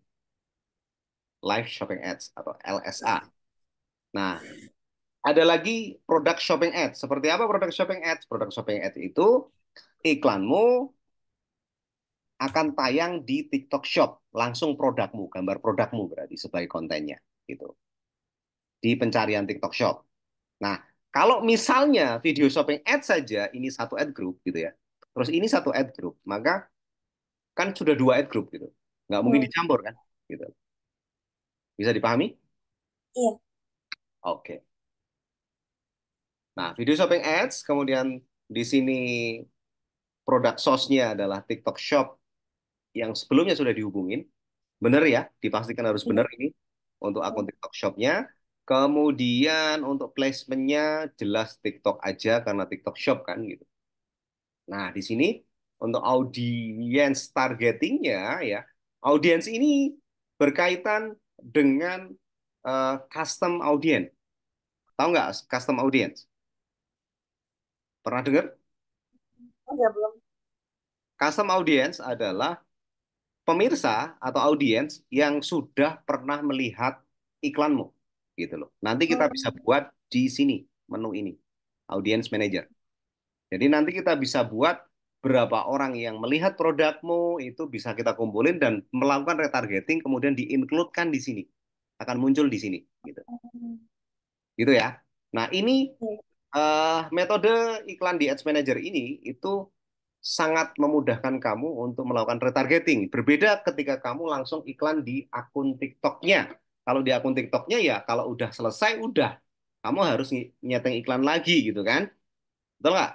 Live shopping ads atau LSA. Nah, ada lagi produk shopping ads. Seperti apa produk shopping ads? Produk shopping ads itu iklanmu akan tayang di TikTok Shop, langsung produkmu, gambar produkmu berarti sebagai kontennya gitu. Di pencarian TikTok Shop. Nah, kalau misalnya video shopping ads saja ini satu ad group gitu ya. Terus ini satu ad group, maka kan sudah 2 ad group gitu. Nggak mungkin Hmm. dicampur kan gitu. Bisa dipahami? Iya. Oke. Nah, video shopping ads, kemudian di sini produk source-nya adalah TikTok Shop yang sebelumnya sudah dihubungin. Benar ya, dipastikan harus Iya. benar ini untuk akun TikTok Shop-nya. Kemudian untuk placement-nya jelas TikTok aja karena TikTok Shop kan gitu. Nah, di sini untuk audience targeting-nya ya, audiens ini berkaitan dengan custom audience. Tahu nggak custom audience? Pernah dengar? Oh, ya belum. Custom audience adalah pemirsa atau audiens yang sudah pernah melihat iklanmu gitu loh. Nanti kita bisa Hmm. buat di sini menu ini, audience manager. Jadi nanti kita bisa buat berapa orang yang melihat produkmu itu bisa kita kumpulin dan melakukan retargeting kemudian di-include-kan di sini. Akan muncul di sini gitu. Gitu ya. Nah, ini Iya. metode iklan di Ads Manager ini itu sangat memudahkan kamu untuk melakukan retargeting. Berbeda ketika kamu langsung iklan di akun TikToknya. Kalau di akun TikToknya ya kalau udah selesai udah kamu harus nyeting iklan lagi gitu kan. Betul nggak?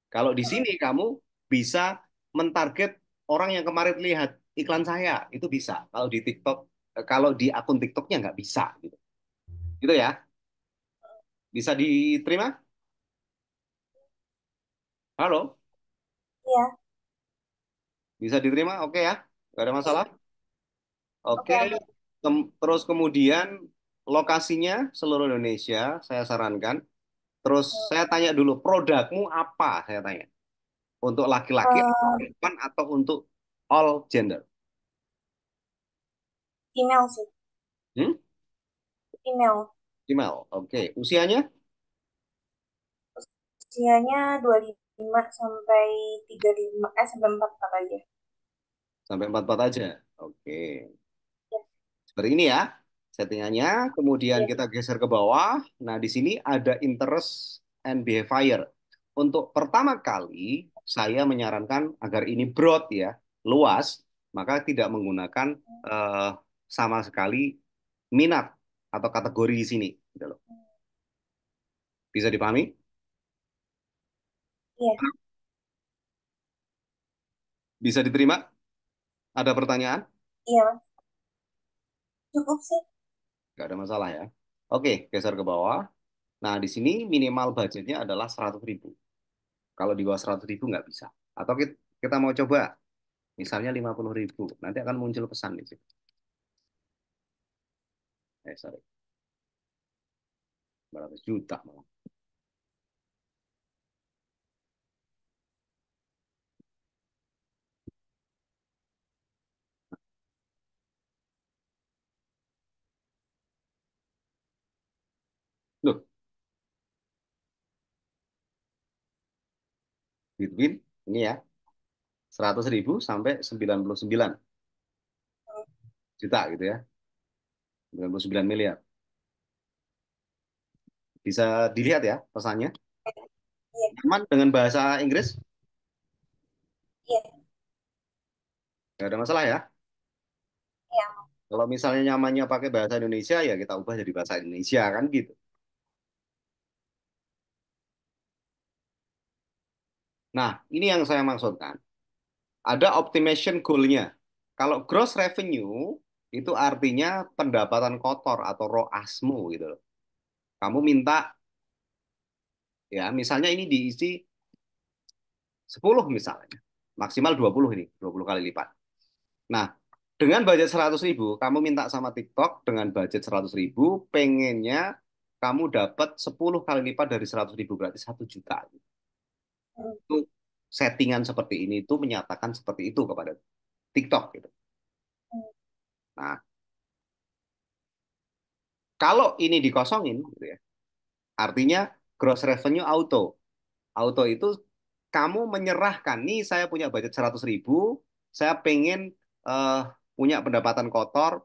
Kalau di sini kamu bisa mentarget orang yang kemarin lihat iklan saya itu bisa. Kalau di TikTok, kalau di akun TikToknya nggak bisa gitu. Gitu ya. Bisa diterima? Halo, Iya. bisa diterima? Oke ya, nggak ada masalah. Oke, Oke, aman. Terus kemudian lokasinya seluruh Indonesia, saya sarankan. Terus saya tanya dulu, produkmu apa? Saya tanya. Untuk laki-laki, atau Eh, perempuan, atau untuk all gender? email sih. Hmm? Email. Female. Oke. Usianya? Usianya 25 sampai 35, sampai 44 aja. Sampai 44 aja. Oke. Ya. Seperti ini ya settingannya. Kemudian Iya. kita geser ke bawah. Nah, di sini ada interest and behavior. Untuk pertama kali, saya menyarankan agar ini broad ya, luas, maka tidak menggunakan eh, sama sekali minat atau kategori di sini. Gitu loh. Bisa dipahami? Iya. Bisa diterima? Ada pertanyaan? Iya, Mas. Cukup sih. Nggak ada masalah ya. Oke, geser ke bawah. Nah, di sini minimal budgetnya adalah 100.000. Kalau di bawah 100.000 nggak bisa. Atau kita mau coba, misalnya 50.000. Nanti akan muncul pesan di situ. Sorry, 200 juta malah. Between ini ya, 100.000 sampai 99 juta gitu ya, 99 miliar. Bisa dilihat ya pesannya. Iya, Aman dengan bahasa Inggris? iya, Nggak ada masalah ya. iya. Kalau misalnya nyamannya pakai bahasa Indonesia, ya kita ubah jadi bahasa Indonesia kan gitu. Nah, ini yang saya maksudkan. Ada optimization goal-nya. Kalau gross revenue, itu artinya pendapatan kotor atau ROAS-mu gitu loh. Kamu minta, ya misalnya ini diisi 10 misalnya. Maksimal 20 ini, 20 kali lipat. Nah, dengan budget 100.000, kamu minta sama TikTok dengan budget 100.000, pengennya kamu dapat 10 kali lipat dari 100.000, berarti 1 juta. Hmm. Itu settingan seperti ini itu menyatakan seperti itu kepada TikTok gitu. Nah, kalau ini dikosongin gitu ya, artinya gross revenue auto. Auto itu kamu menyerahkan, nih saya punya budget 100.000, saya pengen eh, punya pendapatan kotor,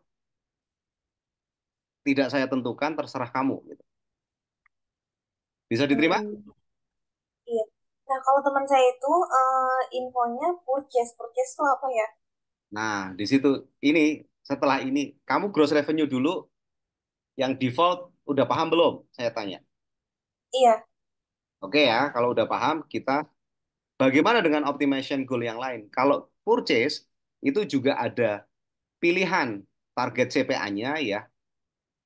tidak saya tentukan, terserah kamu gitu. Bisa diterima? Hmm. Iya. Nah, kalau teman saya itu infonya purchase. Purchase itu apa ya? Nah, di situ ini setelah ini kamu gross revenue dulu yang default udah paham belum? Saya tanya. Iya. Oke ya, kalau udah paham kita bagaimana dengan optimization goal yang lain? Kalau purchase itu juga ada pilihan target CPA-nya ya.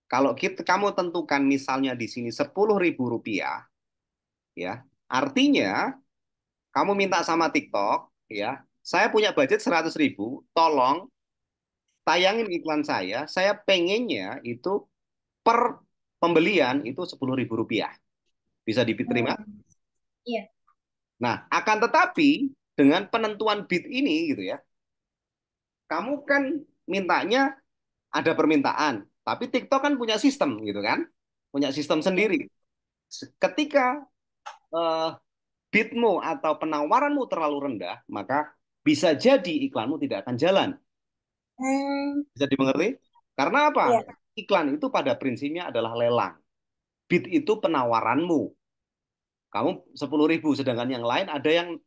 Kalau kamu tentukan misalnya di sini 10.000 rupiah ya, artinya kamu minta sama TikTok ya, saya punya budget 100.000, tolong tayangin iklan saya pengennya itu per pembelian itu 10.000 rupiah. Bisa diterima? Hmm. Iya. Nah, akan tetapi dengan penentuan bid ini gitu ya, kamu kan mintanya ada permintaan, tapi TikTok kan punya sistem gitu kan, punya sistem Iya. sendiri. Ketika eh, bidmu atau penawaranmu terlalu rendah, maka bisa jadi iklanmu tidak akan jalan. Hmm. Bisa dimengerti? Karena apa? Iya. Iklan itu pada prinsipnya adalah lelang. Bid itu penawaranmu. Kamu 10.000, sedangkan yang lain ada yang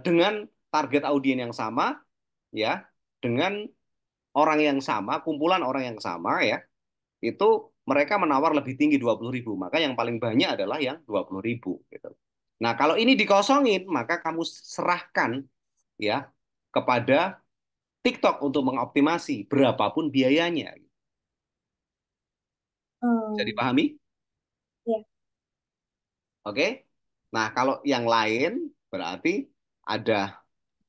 dengan target audiens yang sama, ya, dengan orang yang sama, kumpulan orang yang sama, ya, itu mereka menawar lebih tinggi 20.000. Maka yang paling banyak adalah yang 20.000. Gitu. Nah, kalau ini dikosongin, maka kamu serahkan ya kepada TikTok untuk mengoptimasi berapapun biayanya. Bisa Hmm. dipahami? Iya. Oke? Nah, kalau yang lain berarti ada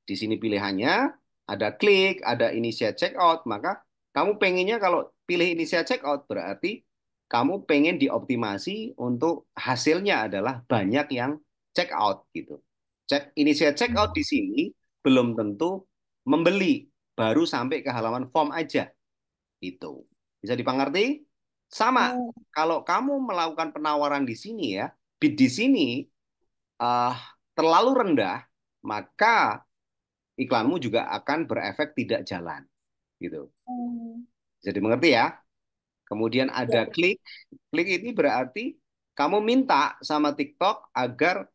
di sini pilihannya, ada klik, ada initiate checkout, maka kamu pengennya kalau pilih initiate checkout berarti kamu pengen dioptimasi untuk hasilnya adalah banyak yang check out gitu. Initiate checkout di sini belum tentu membeli, baru sampai ke halaman form aja itu. Bisa dipengerti? Sama, Hmm. kalau kamu melakukan penawaran di sini ya, bid di sini eh, terlalu rendah, maka iklanmu juga akan berefek tidak jalan gitu. Hmm. Jadi mengerti ya? Kemudian ada Iya. klik. Klik ini berarti kamu minta sama TikTok agar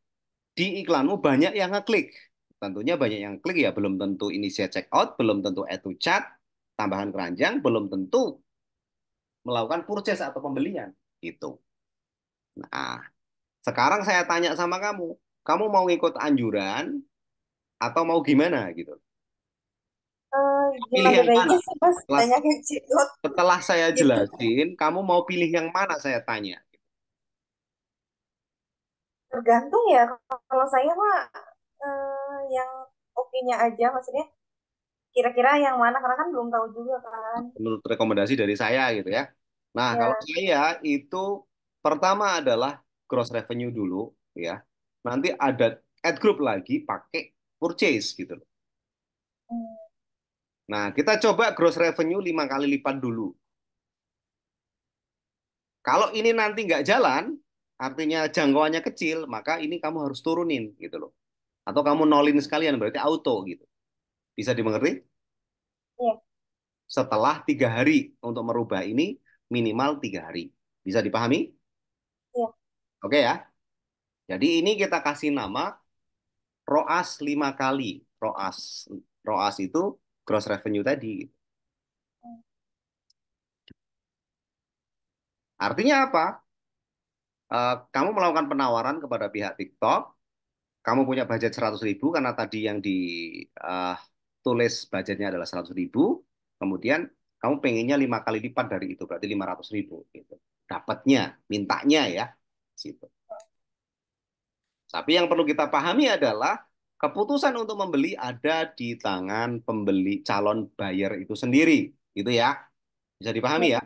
di iklanmu banyak yang ngeklik. Tentunya banyak yang klik ya, belum tentu initiate checkout, belum tentu add to chat, tambahan keranjang, belum tentu melakukan purchase atau pembelian. Gitu. Nah, sekarang saya tanya sama kamu mau ikut anjuran atau mau gimana gitu? Pilih Gimana yang baiknya mana? sih Mas? Setelah Banyak yang cekot Setelah saya gitu. jelasin, kamu mau pilih yang mana saya tanya. Tergantung ya. Kalau saya mah yang oke-nya aja. Maksudnya kira-kira yang mana? Karena kan belum tahu juga kan. Menurut rekomendasi dari saya gitu ya. Nah, kalau Ya. saya itu pertama adalah gross revenue dulu ya. Nanti ada ad group lagi pakai purchase gitu loh. Hmm. Nah, kita coba gross revenue 5 kali lipat dulu. Kalau ini nanti nggak jalan, artinya jangkauannya kecil, maka ini kamu harus turunin gitu loh. Atau kamu nolin sekalian berarti auto gitu. Bisa dimengerti? Iya, Setelah 3 hari untuk merubah ini minimal 3 hari. Bisa dipahami? iya. Oke ya. Jadi ini kita kasih nama ROAS 5 kali. ROAS. ROAS itu gross revenue tadi. Artinya apa? Kamu melakukan penawaran kepada pihak TikTok, kamu punya budget 100.000 karena tadi yang ditulis budgetnya adalah 100.000, kemudian kamu pengennya 5 kali lipat dari itu, berarti 500.000. Gitu. Dapatnya, mintanya ya. Situ. Tapi yang perlu kita pahami adalah keputusan untuk membeli ada di tangan pembeli calon buyer itu sendiri, gitu ya. Bisa dipahami Iya, ya.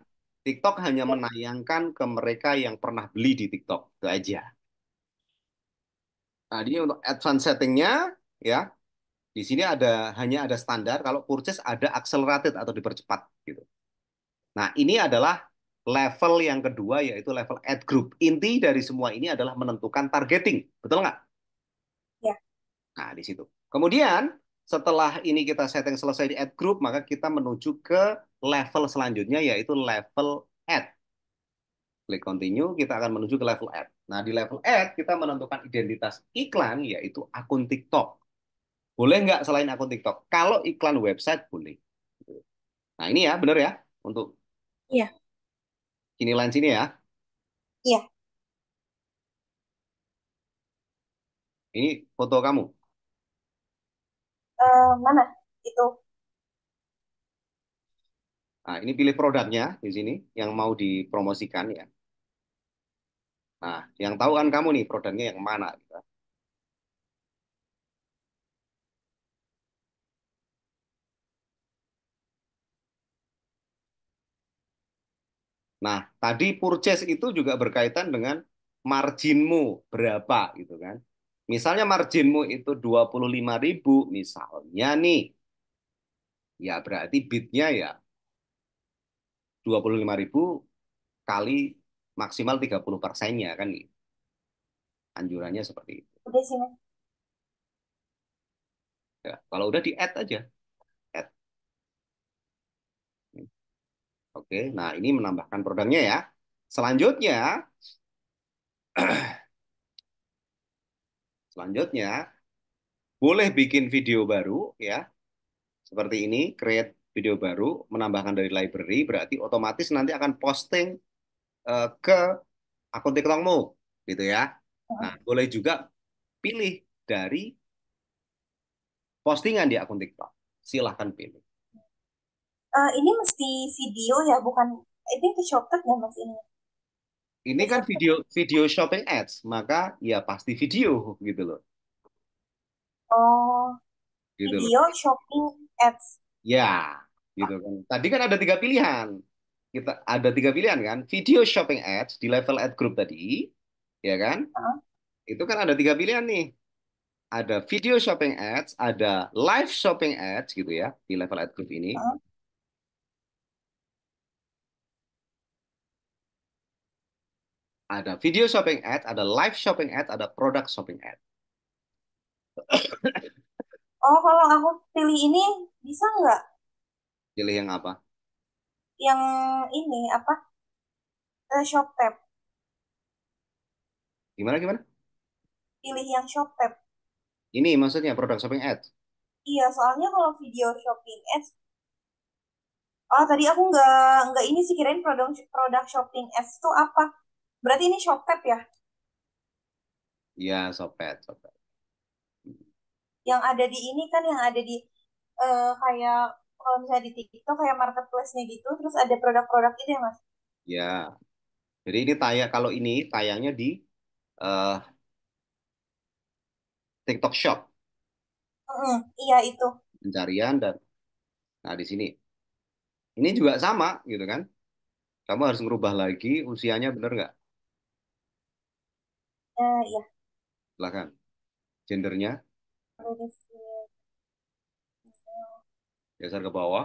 TikTok hanya iya. menayangkan ke mereka yang pernah beli di TikTok, itu aja. Nah, ini untuk advance settingnya ya. Di sini hanya ada standar. Kalau purchase ada accelerated atau dipercepat gitu. Nah, ini adalah level yang kedua yaitu level ad group. Inti dari semua ini adalah menentukan targeting, betul nggak? Iya. Nah, di situ. Kemudian setelah ini kita setting selesai di ad group, maka kita menuju ke level selanjutnya yaitu level ad. Klik continue, kita akan menuju ke level ad. Nah, di level ad kita menentukan identitas iklan yaitu akun TikTok. Boleh nggak selain akun TikTok? Kalau iklan website boleh. Nah ini ya, bener ya. Untuk Iya, kini line sini ya. iya. Ini foto kamu. Mana? Itu. Nah ini pilih produknya di sini yang mau dipromosikan ya. Nah yang tahu kan kamu nih produknya yang mana, gitu. Nah tadi purchase itu juga berkaitan dengan marginmu berapa gitu kan. Misalnya marginmu itu 25.000 misalnya nih. Ya berarti bidnya ya 25.000 kali maksimal 30%-nya kan gitu. Anjurannya seperti itu. Udah sih, Mas. Ya, kalau udah di add aja. Add. Oke, nah ini menambahkan produknya ya. Selanjutnya, selanjutnya boleh bikin video baru ya. Seperti ini, create video baru, menambahkan dari library, berarti otomatis nanti akan posting ke akun TikTokmu, gitu ya. Nah, Heeh. boleh juga pilih dari postingan di akun TikTok. Silahkan pilih. Ini mesti video ya, bukan. I think ke Shortcut nggak Mas ini? Ini Ke kan Shortcut. video video shopping ads, maka ya pasti video gitu loh. Oh, Gitu loh. video shopping ads. Ya, gitu kan. Tadi kan ada 3 pilihan. Kita ada 3 pilihan kan. Video shopping ads di level ad group tadi, ya kan? Heeh, Itu kan ada 3 pilihan nih. Ada video shopping ads, ada live shopping ads gitu ya di level ad group ini. heeh. Ada video shopping ads, ada live shopping ads, ada product shopping ads. Oh, kalau aku pilih ini bisa nggak? Pilih yang apa? Yang ini apa? Shop tab. Gimana gimana? Pilih yang shop tab. Ini maksudnya product shopping ads. Iya, soalnya kalau video shopping ads, oh tadi aku nggak ini sih kirain produk produk shopping ads itu apa? Berarti ini shop tab ya? Ya, Shopad, Shopad. Yang ada di ini kan yang ada di kayak kalau misalnya di TikTok kayak marketplace-nya gitu, terus ada produk-produk itu ya Mas? Ya. Jadi ini tayang kalau ini tayangnya di eh, TikTok Shop Mm, iya itu. pencarian dan nah di sini. Ini juga sama gitu kan. Kamu harus ngerubah lagi usianya bener nggak? Iya. Silakan. Gendernya geser ke bawah.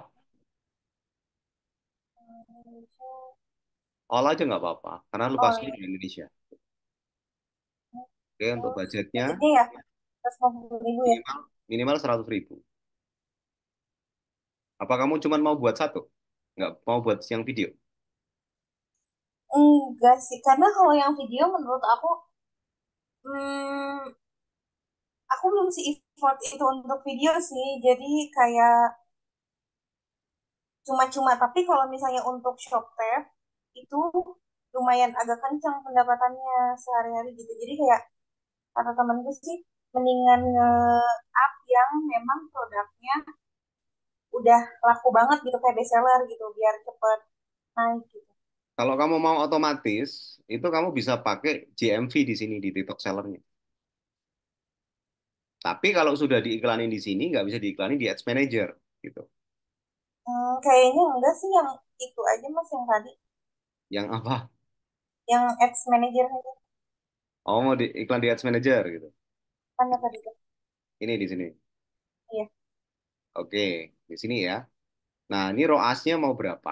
All aja nggak apa-apa. Karena lu Oh pasti iya. di Indonesia. Oke, untuk Terus budgetnya budgetnya ya? 150.000 ya. Minimal minimal 100.000. Apa kamu cuma mau buat satu? Nggak mau buat yang video? Enggak sih, karena kalau yang video menurut hmm, aku belum sih effort itu untuk video sih. Jadi kayak cuma-cuma. Tapi kalau misalnya untuk Shopee itu lumayan agak kencang pendapatannya sehari-hari gitu. Jadi kayak kata temanku sih mendingan nge-up yang memang produknya udah laku banget gitu kayak best seller gitu biar cepet naik gitu. Kalau kamu mau otomatis, itu kamu bisa pakai GMV di sini di TikTok Sellernya. Tapi kalau sudah diiklanin di sini, nggak bisa diiklanin di Ads Manager gitu. Kayaknya enggak sih yang itu aja mas yang tadi Yang apa? yang ads manager aja Oh, mau iklan di Ads Manager gitu. kan yang tadi tuh. Ini di sini. Iya. Oke, di sini ya. Nah, ini ROAS-nya mau berapa?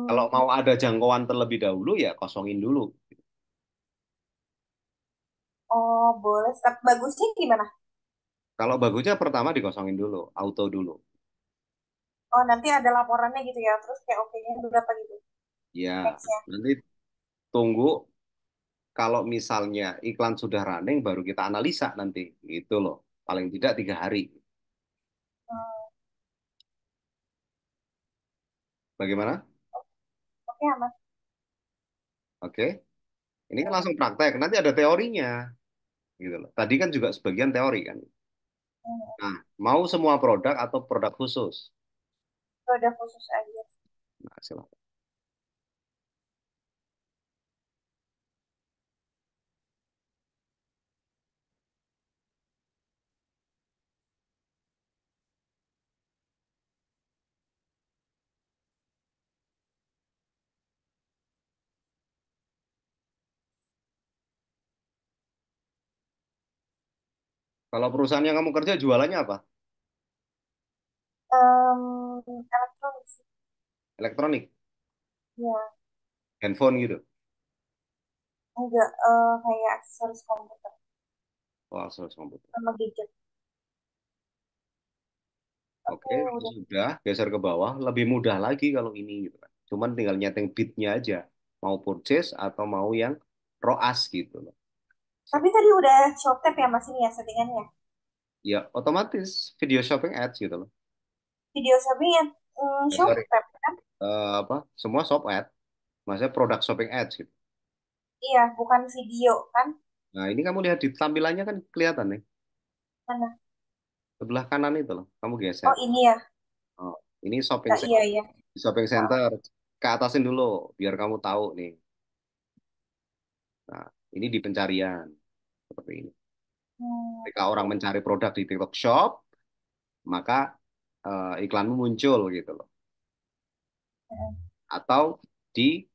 Kalau Hmm, mau ada jangkauan terlebih dahulu, ya kosongin dulu. oh boleh. Start bagusnya gimana? Kalau bagusnya pertama dikosongin dulu, auto dulu. Oh nanti ada laporannya gitu ya. Terus kayak oke-nya berapa gitu Ya, nextnya. nanti tunggu kalau misalnya iklan sudah running, baru kita analisa nanti. Gitu loh. Paling tidak 3 hari. Hmm, Bagaimana? oke aman. Oke. Ini kan langsung praktek. Nanti ada teorinya. Gitu loh. Tadi kan juga sebagian teori kan. Hmm, Nah, mau semua produk atau produk khusus? produk khusus aja. Nah, silakan. Kalau perusahaan yang kamu kerja jualannya apa? Elektronik sih. Elektronik, Ya, handphone gitu. enggak kayak aksesoris komputer Wah, aksesoris komputer. sama gadget. Oke, Oke, kalau udah. sudah geser ke bawah, lebih mudah lagi kalau ini gitu kan. Cuman tinggal nyeting bitnya aja. Mau purchase atau mau yang ROAS gitu loh. Tapi tadi udah shop tab ya Mas ini ya settingannya. Ya, otomatis video shopping ads gitu loh. Video shopping yang shop Sorry, tab kan? apa? Semua shop ad. Maksudnya produk shopping ads gitu. Iya, bukan video kan? Nah, ini kamu lihat di tampilannya kan kelihatan nih. Mana? Sebelah kanan itu loh. Kamu Oh geser. ini ya. Oh, ini shopping Ya, iya center. iya. Di shopping Ah, center ke atasin dulu biar kamu tahu nih. Nah, ini di pencarian seperti ini. Ketika orang oke. mencari produk di TikTok Shop, maka iklanmu muncul gitu loh. Mm, Atau di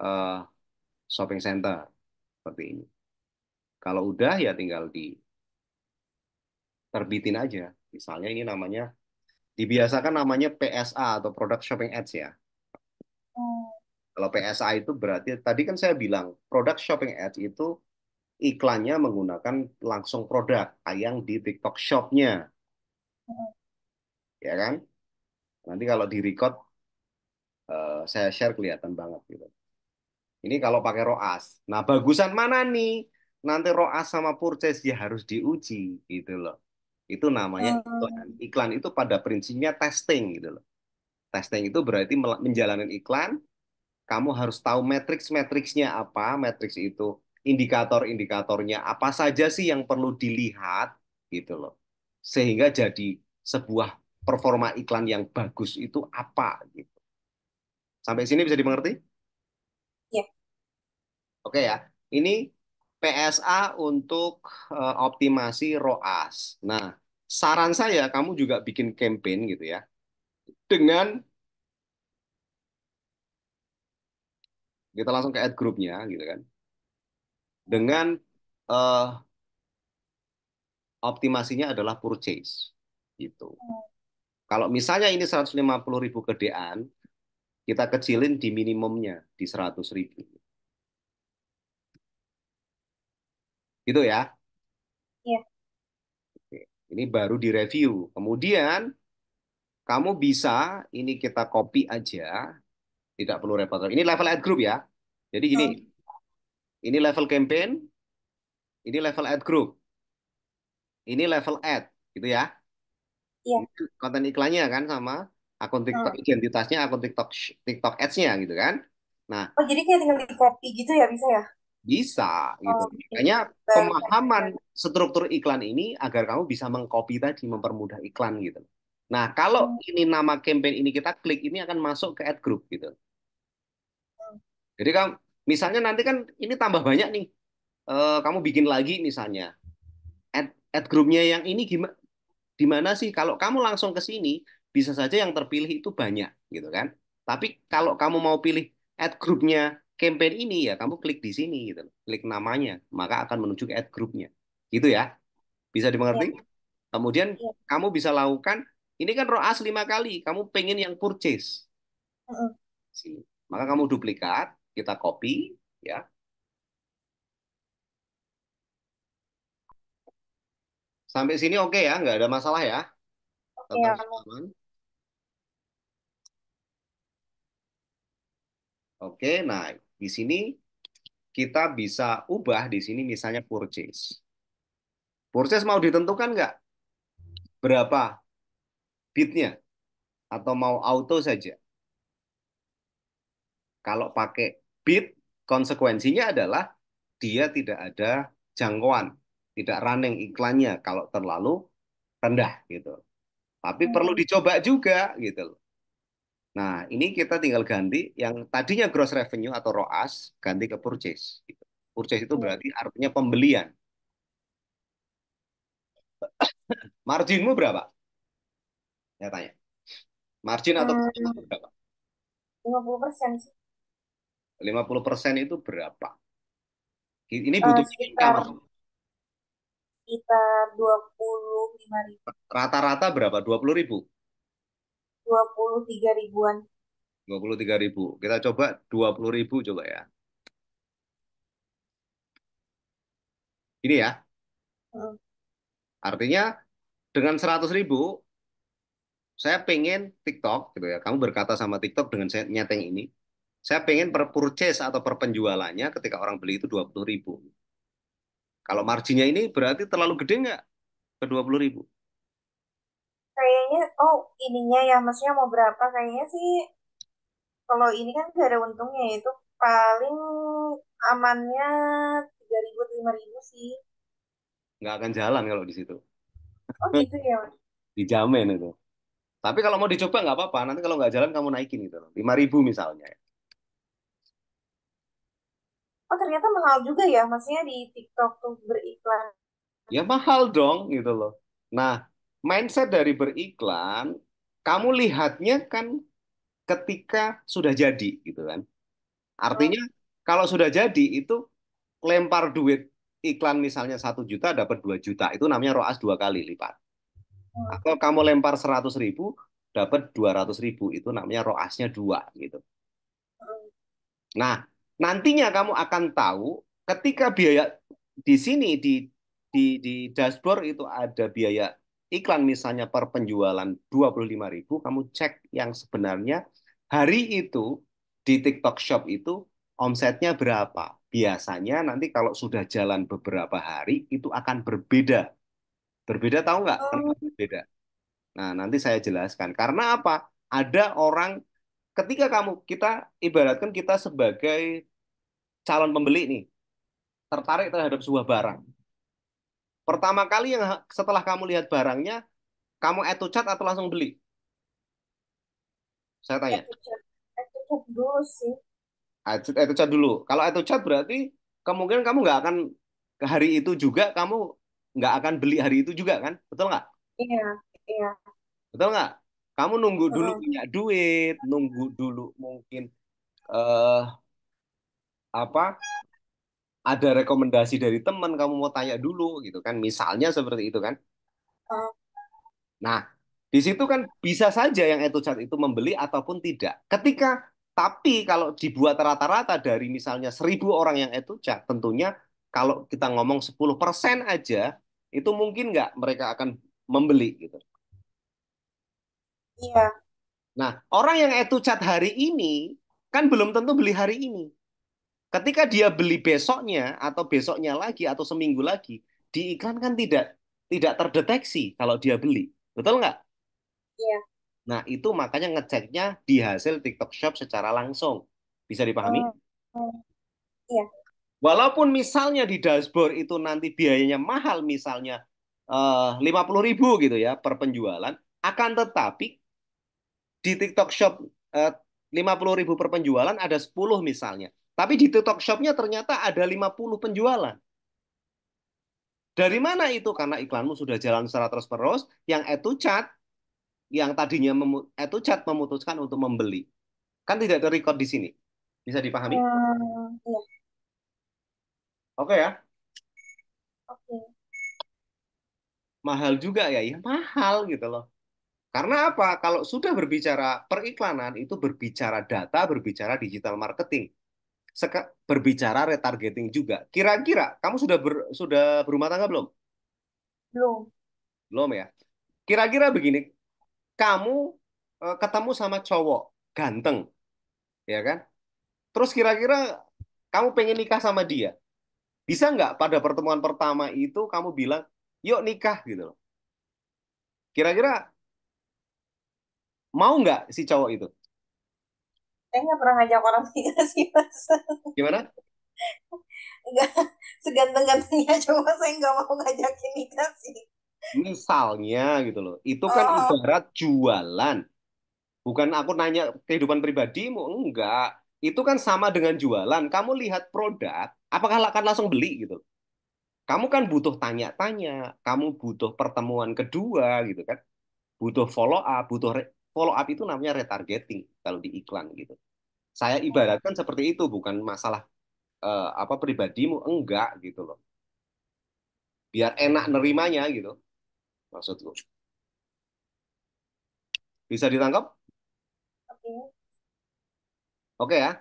eh, shopping center seperti ini. Kalau udah ya tinggal diterbitin aja. Misalnya ini namanya dibiasakan namanya PSA atau Product Shopping Ads ya. mm, Kalau PSA itu berarti tadi kan saya bilang Product Shopping Ads itu iklannya menggunakan langsung produk tayang di TikTok Shop-nya, mm. ya kan? Nanti kalau di record saya share kelihatan banget gitu. Ini kalau pakai ROAS. Nah, bagusan mana nih? Nanti ROAS sama purchase ya harus diuji gitu loh. Itu namanya iklan. Mm, Iklan itu pada prinsipnya testing gitu loh. Testing itu berarti menjalani iklan, kamu harus tahu matriks-matriksnya apa, matriks itu indikator-indikatornya apa saja sih yang perlu dilihat gitu loh. Sehingga jadi sebuah performa iklan yang bagus itu apa gitu. Sampai sini bisa dimengerti? ya. Oke ya. Ini PSA untuk optimasi ROAS. Nah, saran saya kamu juga bikin campaign gitu ya. Dengan kita langsung ke add grupnya gitu kan. Dengan eh, optimasinya adalah purchase gitu. Mm, Kalau misalnya ini 150.000 gedean, kita kecilin di minimumnya di 100.000. Gitu ya. Iya. Oke. Ini baru direview. Kemudian kamu bisa, ini kita copy aja, tidak perlu repot. Ini level ad group ya. Jadi gini, Hmm. ini level campaign, ini level ad group, ini level ad, gitu ya. Iya. Ini konten iklannya kan sama akun TikTok, Hmm. identitasnya akun TikTok, TikTok Ads-nya gitu kan. Nah, Oh, jadi kayak tinggal di copy gitu ya, bisa ya? bisa gitu. Oh, Makanya baru pemahaman saya. struktur iklan ini agar kamu bisa mengcopy tadi, mempermudah iklan gitu. Nah, kalau Hmm. ini nama campaign ini kita klik, ini akan masuk ke ad group gitu. Jadi kamu, misalnya nanti kan ini tambah banyak nih. Kamu bikin lagi misalnya ad groupnya yang ini gimana? Di mana sih? Kalau kamu langsung ke sini, bisa saja yang terpilih itu banyak gitu kan. Tapi kalau kamu mau pilih ad groupnya campaign ini ya kamu klik di sini gitu, klik namanya, maka akan menuju ke ad groupnya. Gitu ya. Bisa dimengerti? Iya. Kemudian Iya. kamu bisa lakukan, ini kan ROAS 5 kali, kamu pengen yang purchase. Mm-mm. Sini. Maka kamu duplikat, kita copy, ya. Sampai sini oke ya, nggak ada masalah ya Oke, tentang aman. halaman. Oke, nah di sini kita bisa ubah di sini misalnya purchase. Purchase mau ditentukan nggak berapa bitnya atau mau auto saja? Kalau pakai bit, konsekuensinya adalah dia tidak ada jangkauan, tidak running iklannya kalau terlalu rendah gitu. Tapi perlu Hmm. dicoba juga gitu loh. Nah, ini kita tinggal ganti yang tadinya gross revenue atau ROAS ganti ke purchase. Gitu. Purchase itu Iya. berarti artinya pembelian. Marginmu berapa? Saya tanya. Margin atau Hmm, keuntunganmu berapa? 50% sih. 50% itu berapa? Ini butuhnya income Sekitar apa? sekitar 25.000, Rata-rata berapa? 20.000? 23 ribuan. 23.000. Kita coba 20.000 coba ya. Ini ya. Hmm. Artinya dengan 100.000 saya pengen TikTok gitu ya. Kamu berkata sama TikTok dengan saya nyeteng ini. Saya pengen per purchase atau per penjualannya ketika orang beli itu 20.000. Kalau marginnya ini berarti terlalu gede nggak ke 20.000? Kayaknya, oh ininya ya, maksudnya mau berapa? Kayaknya sih, kalau ini kan gak ada untungnya, itu paling amannya 3.000 atau 5.000 sih. Nggak akan jalan kalau di situ. Oh gitu ya, Mas. Dijamin itu. Tapi kalau mau dicoba nggak apa-apa. Nanti kalau nggak jalan kamu naikin gitu loh. 5.000 misalnya. Oh ternyata mahal juga ya, maksudnya di TikTok tuh beriklan. Ya mahal dong gitu loh. Nah, mindset dari beriklan, kamu lihatnya kan ketika sudah jadi gitu kan. Hmm. Artinya kalau sudah jadi itu lempar duit iklan misalnya 1 juta dapat 2 juta. Itu namanya ROAS 2 kali lipat. Hmm. Atau kamu lempar 100.000 dapat 200.000. Itu namanya ROAS-nya 2 gitu. Hmm. Nah, nantinya kamu akan tahu ketika biaya di sini di dashboard itu ada biaya iklan misalnya per penjualan 25.000, kamu cek yang sebenarnya hari itu di TikTok Shop itu omsetnya berapa. Biasanya nanti kalau sudah jalan beberapa hari itu akan berbeda. Berbeda tahu nggak? Kenapa Hmm. berbeda? Nah, nanti saya jelaskan. Karena apa? Ada orang ketika kita ibaratkan kita sebagai calon pembeli nih, tertarik terhadap sebuah barang. Pertama kali yang setelah kamu lihat barangnya, kamu add to cart atau langsung beli? Saya tanya. Attitude dulu sih. Add to cart dulu. Kalau add to cart berarti kemungkinan kamu nggak akan ke hari itu juga, kamu nggak akan beli hari itu juga kan? Betul nggak? Iya, iya. Betul nggak? Kamu nunggu dulu Mm-mm. punya duit, nunggu dulu mungkin eh apa ada rekomendasi dari teman, kamu mau tanya dulu gitu kan? Misalnya seperti itu kan? Mm. Nah, di situ kan bisa saja yang etochat itu membeli ataupun tidak. Tapi kalau dibuat rata-rata dari misalnya 1.000 orang yang etochat, tentunya kalau kita ngomong 10% aja, itu mungkin nggak mereka akan membeli gitu. Iya. Nah, orang yang chat hari ini kan belum tentu beli hari ini. Ketika dia beli besoknya atau besoknya lagi atau seminggu lagi, di iklan kan tidak terdeteksi kalau dia beli. Betul nggak? Iya. Nah, itu makanya ngeceknya di hasil TikTok Shop secara langsung. Bisa dipahami? Hmm, hmm, iya. Walaupun misalnya di dashboard itu nanti biayanya mahal, misalnya 50.000 gitu ya per penjualan, akan tetapi di TikTok Shop 50.000 per penjualan ada 10 misalnya. Tapi di TikTok Shopnya ternyata ada 50 penjualan. Dari mana itu? Karena iklanmu sudah jalan secara terus-menerus, yang chat yang tadinya chat memutuskan untuk membeli. Kan tidak terrecord di sini. Bisa dipahami? Iya. Oke ya. Oke. Mahal juga ya, ya mahal gitu loh. Karena apa? Kalau sudah berbicara periklanan, itu berbicara data, berbicara digital marketing. Berbicara retargeting juga. Kira-kira kamu sudah berumah tangga belum? Belum. Belum ya. Kira-kira begini, kamu ketemu sama cowok ganteng, ya kan? Terus kira-kira kamu pengen nikah sama dia. Bisa nggak pada pertemuan pertama itu kamu bilang, yuk nikah gitu loh. Kira-kira mau nggak si cowok itu? Saya nggak pernah ngajak orang nikah sih, Mas. Gimana? Nggak, seganteng-gantengnya cowok saya nggak mau ngajakin nikah sih. Misalnya gitu loh. Itu kan Oh, ibarat jualan. Bukan aku nanya kehidupan pribadimu, enggak. Itu kan sama dengan jualan. Kamu lihat produk, apakah akan langsung beli gitu? Kamu kan butuh tanya-tanya, kamu butuh pertemuan kedua gitu kan. Butuh follow up, follow up itu namanya retargeting kalau di iklan gitu. Saya ibaratkan seperti itu, bukan masalah apa pribadimu, enggak gitu loh. Biar enak nerimanya gitu maksudku. Bisa ditangkap? oke. Oke ya.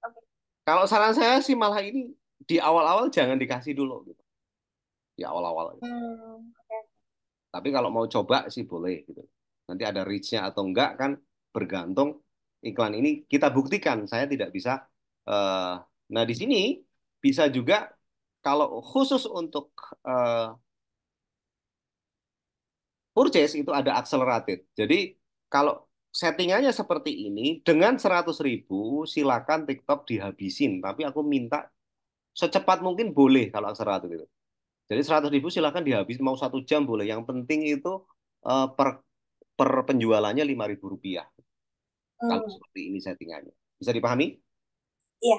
Oke. Kalau saran saya sih malah ini di awal-awal jangan dikasih dulu gitu. Di awal-awal. Oke. Tapi kalau mau coba sih boleh gitu. Nanti ada reach-nya atau enggak kan bergantung iklan ini kita buktikan. Saya tidak bisa. eh, nah di sini bisa juga kalau khusus untuk eh, purchase itu ada accelerated. Jadi kalau settingannya seperti ini dengan 100.000 silakan TikTok dihabisin. Tapi aku minta secepat mungkin boleh kalau accelerated itu. Jadi 100.000 silakan dihabis mau 1 jam boleh. Yang penting itu per penjualannya Rp5.000. Kalau Hmm, seperti ini settingannya. Bisa dipahami? iya.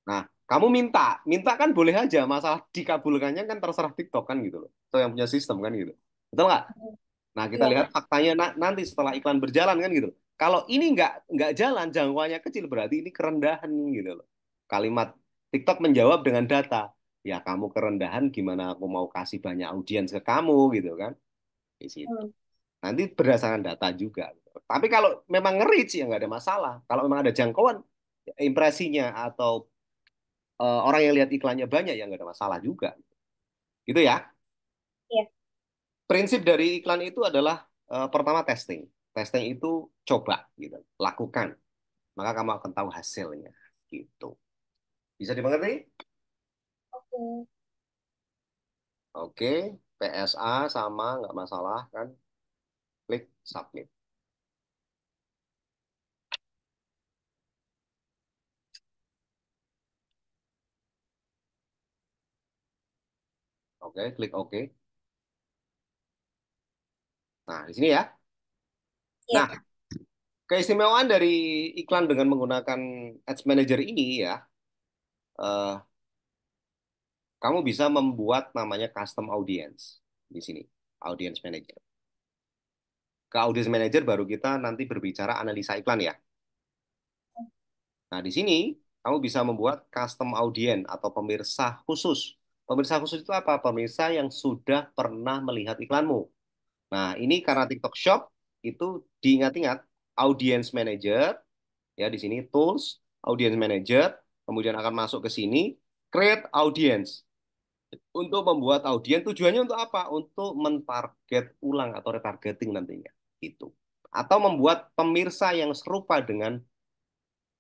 Nah, kamu minta kan boleh aja. Masalah dikabulkannya kan terserah TikTok kan gitu loh. Atau yang punya sistem kan gitu. Betul nggak? Nah, kita Iya. lihat faktanya nanti setelah iklan berjalan kan gitu. Kalau ini nggak jalan, jangkauannya kecil berarti ini kerendahan gitu loh. Kalimat TikTok menjawab dengan data. Ya kamu kerendahan gimana aku mau kasih banyak audiens ke kamu gitu kan. Di situ. Hmm, Nanti berdasarkan data juga. Tapi kalau memang nge-reach ya nggak ada masalah. Kalau memang ada jangkauan impresinya atau orang yang lihat iklannya banyak ya nggak ada masalah juga. Gitu ya. iya. Prinsip dari iklan itu adalah pertama testing. Testing itu coba gitu, lakukan. Maka kamu akan tahu hasilnya. Gitu. Bisa dimengerti? Oke. Oke, PSA sama nggak masalah kan? Klik submit. Oke, klik OK. Nah, di sini ya. Iya. Nah, keistimewaan dari iklan dengan menggunakan Ads Manager ini ya, eh, kamu bisa membuat namanya custom audience di sini, audience manager. Ke audience manager baru kita nanti berbicara analisa iklan ya. Nah, di sini kamu bisa membuat custom audience atau pemirsa khusus. Pemirsa khusus itu apa? Pemirsa yang sudah pernah melihat iklanmu. Nah, ini karena TikTok Shop itu diingat-ingat audience manager ya di sini tools, audience manager, kemudian akan masuk ke sini. Create audience. Untuk membuat audiens tujuannya untuk apa? Untuk mentarget ulang atau retargeting nantinya. Itu. Atau membuat pemirsa yang serupa dengan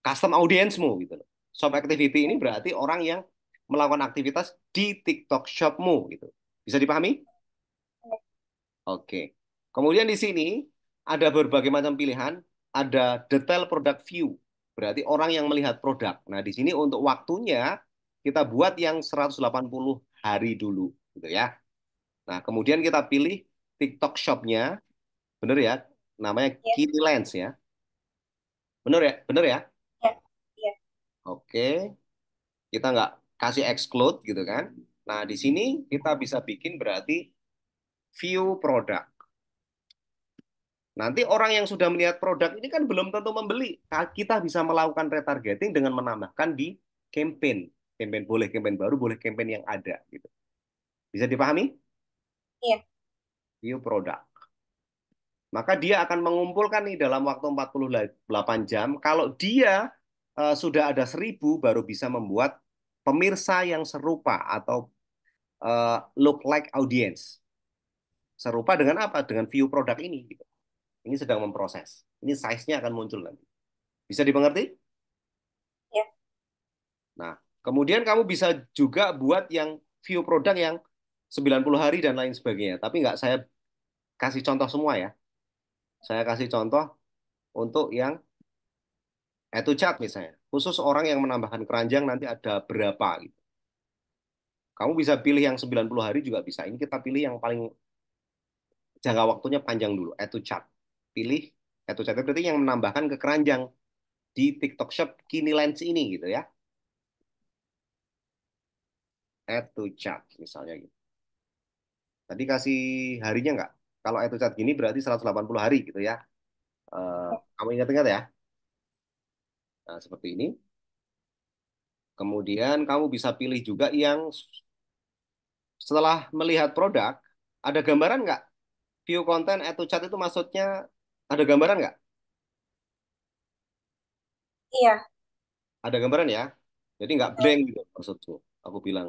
custom audiensmu gitu loh. Shop activity ini berarti orang yang melakukan aktivitas di TikTok Shopmu gitu. Bisa dipahami? Oke. Kemudian di sini ada berbagai macam pilihan. Ada detail product view. Berarti orang yang melihat produk. Nah, di sini untuk waktunya kita buat yang 180 hari dulu gitu ya. Nah, kemudian kita pilih TikTok Shop-nya. Bener ya? Namanya Ya, Kitty Lens ya. Bener ya? Bener ya? ya, ya, Oke. Kita nggak kasih exclude gitu kan. Nah, di sini kita bisa bikin berarti view produk. Nanti orang yang sudah melihat produk ini kan belum tentu membeli. Kita bisa melakukan retargeting dengan menambahkan di campaign. Campaign boleh campaign baru, boleh campaign yang ada gitu. Bisa dipahami? ya, View produk. Maka dia akan mengumpulkan nih dalam waktu 48 jam. Kalau dia sudah ada 1.000 baru bisa membuat pemirsa yang serupa atau look like audience. Serupa dengan apa? Dengan view produk ini. Gitu. Ini sedang memproses. Ini size-nya akan muncul nanti. Bisa dimengerti? ya. Nah, kemudian kamu bisa juga buat yang view produk yang 90 hari dan lain sebagainya. Tapi nggak saya kasih contoh semua ya. Saya kasih contoh untuk yang add to chat misalnya. Khusus orang yang menambahkan keranjang nanti ada berapa gitu. Kamu bisa pilih yang 90 hari juga bisa. Ini kita pilih yang paling jangka waktunya panjang dulu, add to chat. Pilih add to chat itu berarti yang menambahkan ke keranjang di TikTok Shop Kini Lens ini gitu ya. Add to chat misalnya gitu. Tadi kasih harinya nggak? Kalau add to chat gini berarti 180 hari gitu ya. Kamu ingat-ingat ya? Nah, seperti ini. Kemudian kamu bisa pilih juga yang setelah melihat produk, ada gambaran nggak? View konten add to chat itu maksudnya ada gambaran nggak? Iya, Ada gambaran ya? Jadi nggak iya. blank gitu maksudku. Aku bilang.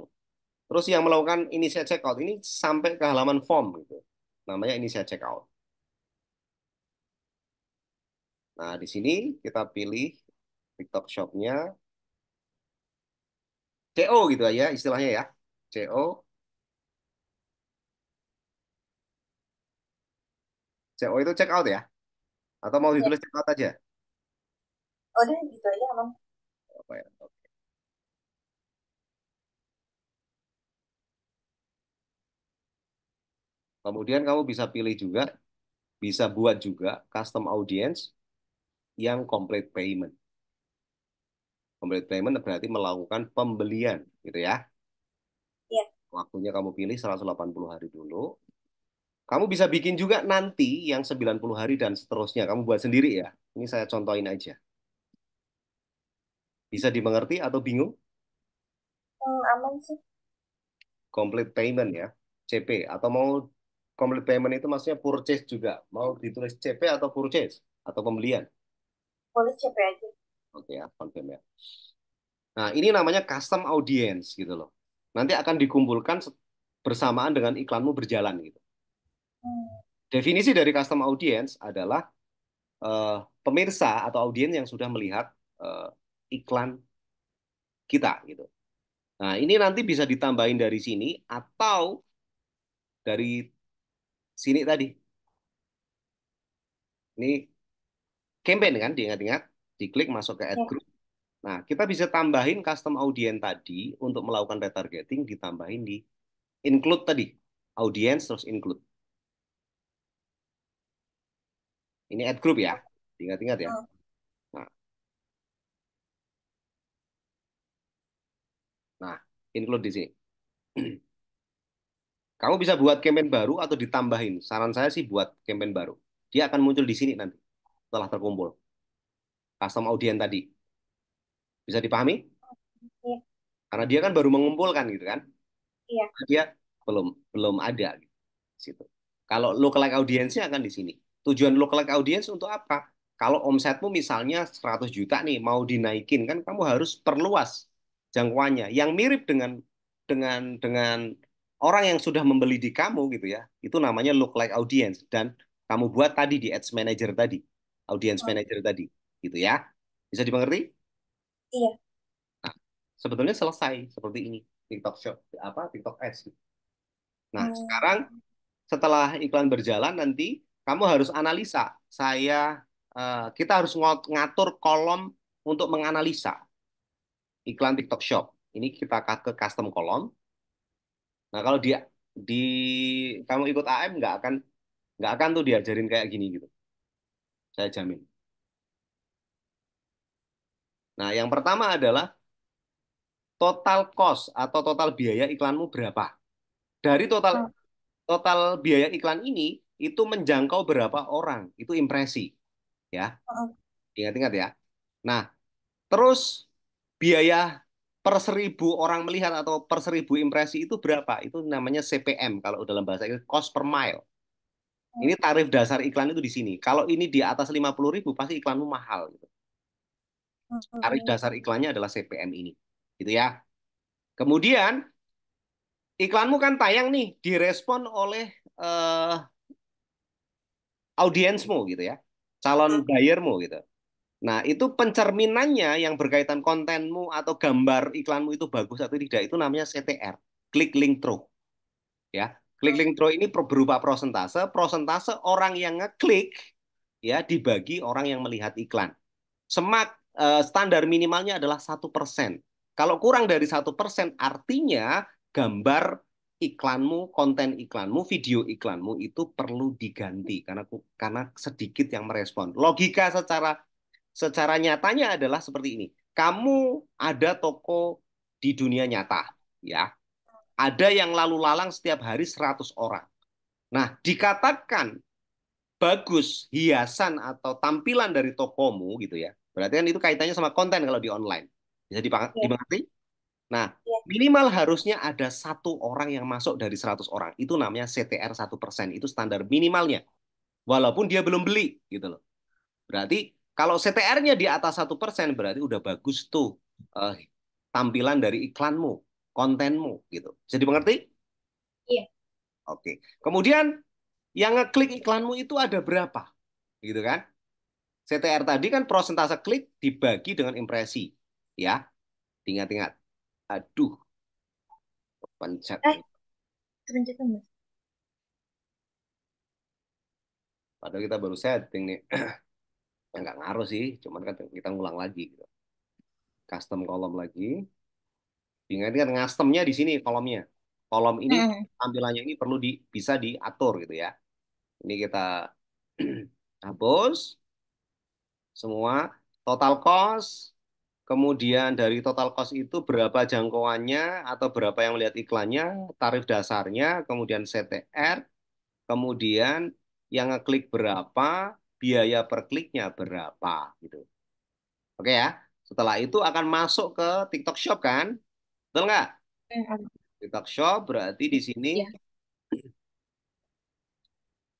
Terus yang melakukan initiate checkout ini sampai ke halaman form gitu. Namanya initiate checkout. Nah, di sini kita pilih TikTok Shop-nya CO gitu aja istilahnya ya. CO, CO itu checkout ya? Atau mau Ya. ditulis checkout aja? Udah gitu aja aman. Apa ya? Kemudian kamu bisa pilih juga, bisa buat juga custom audience yang complete payment. Complete payment berarti melakukan pembelian gitu ya. Iya, Waktunya kamu pilih 180 hari dulu. Kamu bisa bikin juga nanti yang 90 hari dan seterusnya. Kamu buat sendiri ya. Ini saya contohin aja. Bisa dimengerti atau bingung? aman sih. Complete payment ya. CP. Atau mau complete payment itu maksudnya purchase juga. Mau ditulis CP atau purchase? Atau pembelian? Boleh CP aja. Oke ya, confirm ya. Nah, ini namanya custom audience gitu loh. Nanti akan dikumpulkan bersamaan dengan iklanmu berjalan gitu. Hmm, Definisi dari custom audience adalah eh, pemirsa atau audiens yang sudah melihat eh, iklan kita gitu. Nah, ini nanti bisa ditambahin dari sini atau dari sini tadi. Ini campaign kan, diingat-ingat, diklik masuk ke add ya. group. Nah, kita bisa tambahin custom audience tadi untuk melakukan retargeting, ditambahin di include tadi, audience terus include. Ini add group ya, ingat-ingat ya. Hmm, Nah, nah, include di sini. Kamu bisa buat campaign baru atau ditambahin. Saran saya sih buat campaign baru. Dia akan muncul di sini nanti setelah terkumpul. Custom audience tadi. Bisa dipahami? iya, Karena dia kan baru mengumpulkan gitu kan. iya. Dia belum belum ada gitu. Situ. Kalau lookalike audience-nya akan di sini. Tujuan lookalike audience untuk apa? Kalau omsetmu misalnya 100 juta nih mau dinaikin kan kamu harus perluas. jangkauannya yang mirip dengan orang yang sudah membeli di kamu gitu ya. Itu namanya look like audience dan kamu buat tadi di ads manager tadi, audience Hmm, manager tadi gitu ya. Bisa dimengerti? iya. Nah, sebetulnya selesai seperti ini TikTok Shop apa TikTok Ads. Nah, sekarang Hmm, setelah iklan berjalan nanti kamu harus analisa. Kita harus ngatur kolom untuk menganalisa iklan TikTok Shop. Ini kita ke custom kolom. Nah, kalau dia di kamu ikut AM nggak akan tuh diajarin kayak gini gitu. Saya jamin. Nah, yang pertama adalah total cost atau total biaya iklanmu berapa. Dari total hmm, total biaya iklan ini itu menjangkau berapa orang, itu impresi, ya. hmm, Ingat-ingat ya. Nah, terus biaya per 1.000 orang melihat atau per 1.000 impresi itu berapa? Itu namanya CPM kalau dalam bahasa Inggris cost per mile. hmm, Ini tarif dasar iklan itu di sini. Kalau ini di atas 50.000 pasti iklanmu mahal gitu. Tarif hmm, dasar iklannya adalah CPM ini. Gitu ya. Kemudian iklanmu kan tayang nih, direspon oleh eh, audiensmu gitu ya. Calon hmm, buyermu gitu. Nah, itu pencerminannya yang berkaitan kontenmu atau gambar iklanmu itu bagus atau tidak itu namanya CTR, click link through ya. Click link through ini berupa prosentase, prosentase orang yang ngeklik ya dibagi orang yang melihat iklan. Standar minimalnya adalah 1%. Kalau kurang dari 1% artinya gambar iklanmu, konten iklanmu, video iklanmu itu perlu diganti karena sedikit yang merespon. Logika secara nyatanya adalah seperti ini. Kamu ada toko di dunia nyata, ya. Ada yang lalu lalang setiap hari 100 orang. Nah, dikatakan bagus hiasan atau tampilan dari tokomu gitu ya. Berarti kan itu kaitannya sama konten kalau di online. Bisa iya, dimengerti? Nah, iya. minimal harusnya ada 1 orang yang masuk dari 100 orang. Itu namanya CTR 1%. Itu standar minimalnya. Walaupun dia belum beli gitu loh. Berarti kalau CTR-nya di atas 1% berarti udah bagus tuh tampilan dari iklanmu, kontenmu gitu. Bisa dimengerti? Iya. Oke. Kemudian yang ngeklik iklanmu itu ada berapa? Gitu kan? CTR tadi kan prosentase klik dibagi dengan impresi. Ya, ingat-ingat. Aduh, pencet Eh, ini. kepencet Mas. Padahal kita baru setting nih. Ya nggak ngaruh sih, cuman kan kita ngulang lagi. Gitu. Custom kolom lagi. Ingat-ingat ngastemnya di sini kolomnya. Kolom ini Hmm, tampilannya ini bisa diatur gitu ya. Ini kita hapus semua total cost. Kemudian dari total cost itu berapa jangkauannya atau berapa yang melihat iklannya, tarif dasarnya, kemudian CTR, kemudian yang ngeklik berapa, biaya per kliknya berapa gitu. Oke ya. Setelah itu akan masuk ke TikTok Shop kan? Betul nggak? hmm, TikTok Shop berarti di sini iya.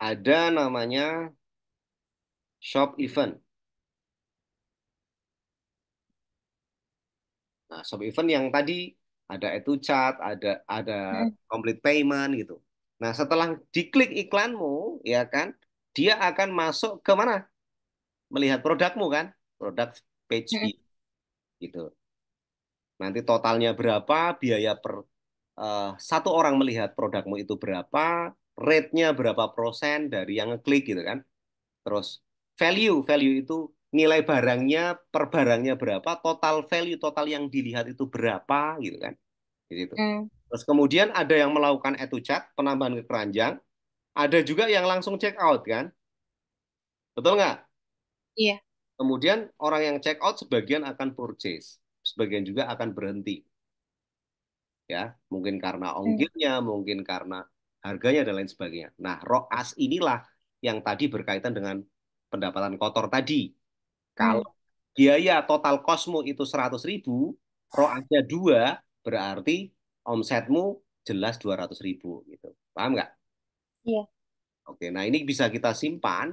ada namanya Shop Event. Nah, Shop Event yang tadi ada itu chat, ada Hmm, complete payment gitu. Nah, setelah diklik iklanmu, ya kan, dia akan masuk ke mana? Melihat produkmu kan, produk page hmm, view gitu. Nanti totalnya berapa, biaya per 1 orang melihat produkmu itu berapa, rate-nya berapa persen dari yang ngeklik gitu kan. Terus value itu nilai barangnya per barangnya berapa, total value total yang dilihat itu berapa gitu kan. Di situ. hmm, Terus kemudian ada yang melakukan add to cart, penambahan ke keranjang, ada juga yang langsung check out kan. Betul nggak? iya. Kemudian orang yang check out sebagian akan purchase, sebagian juga akan berhenti ya. Mungkin karena Hmm, ongkirnya, mungkin karena harganya dan lain sebagainya. Nah, ROAS inilah yang tadi berkaitan dengan pendapatan kotor tadi. hmm, Kalau biaya total kosmu itu 100.000, ROAS-nya 2, berarti omsetmu jelas 200.000 gitu. Paham nggak? iya. Oke, nah ini bisa kita simpan,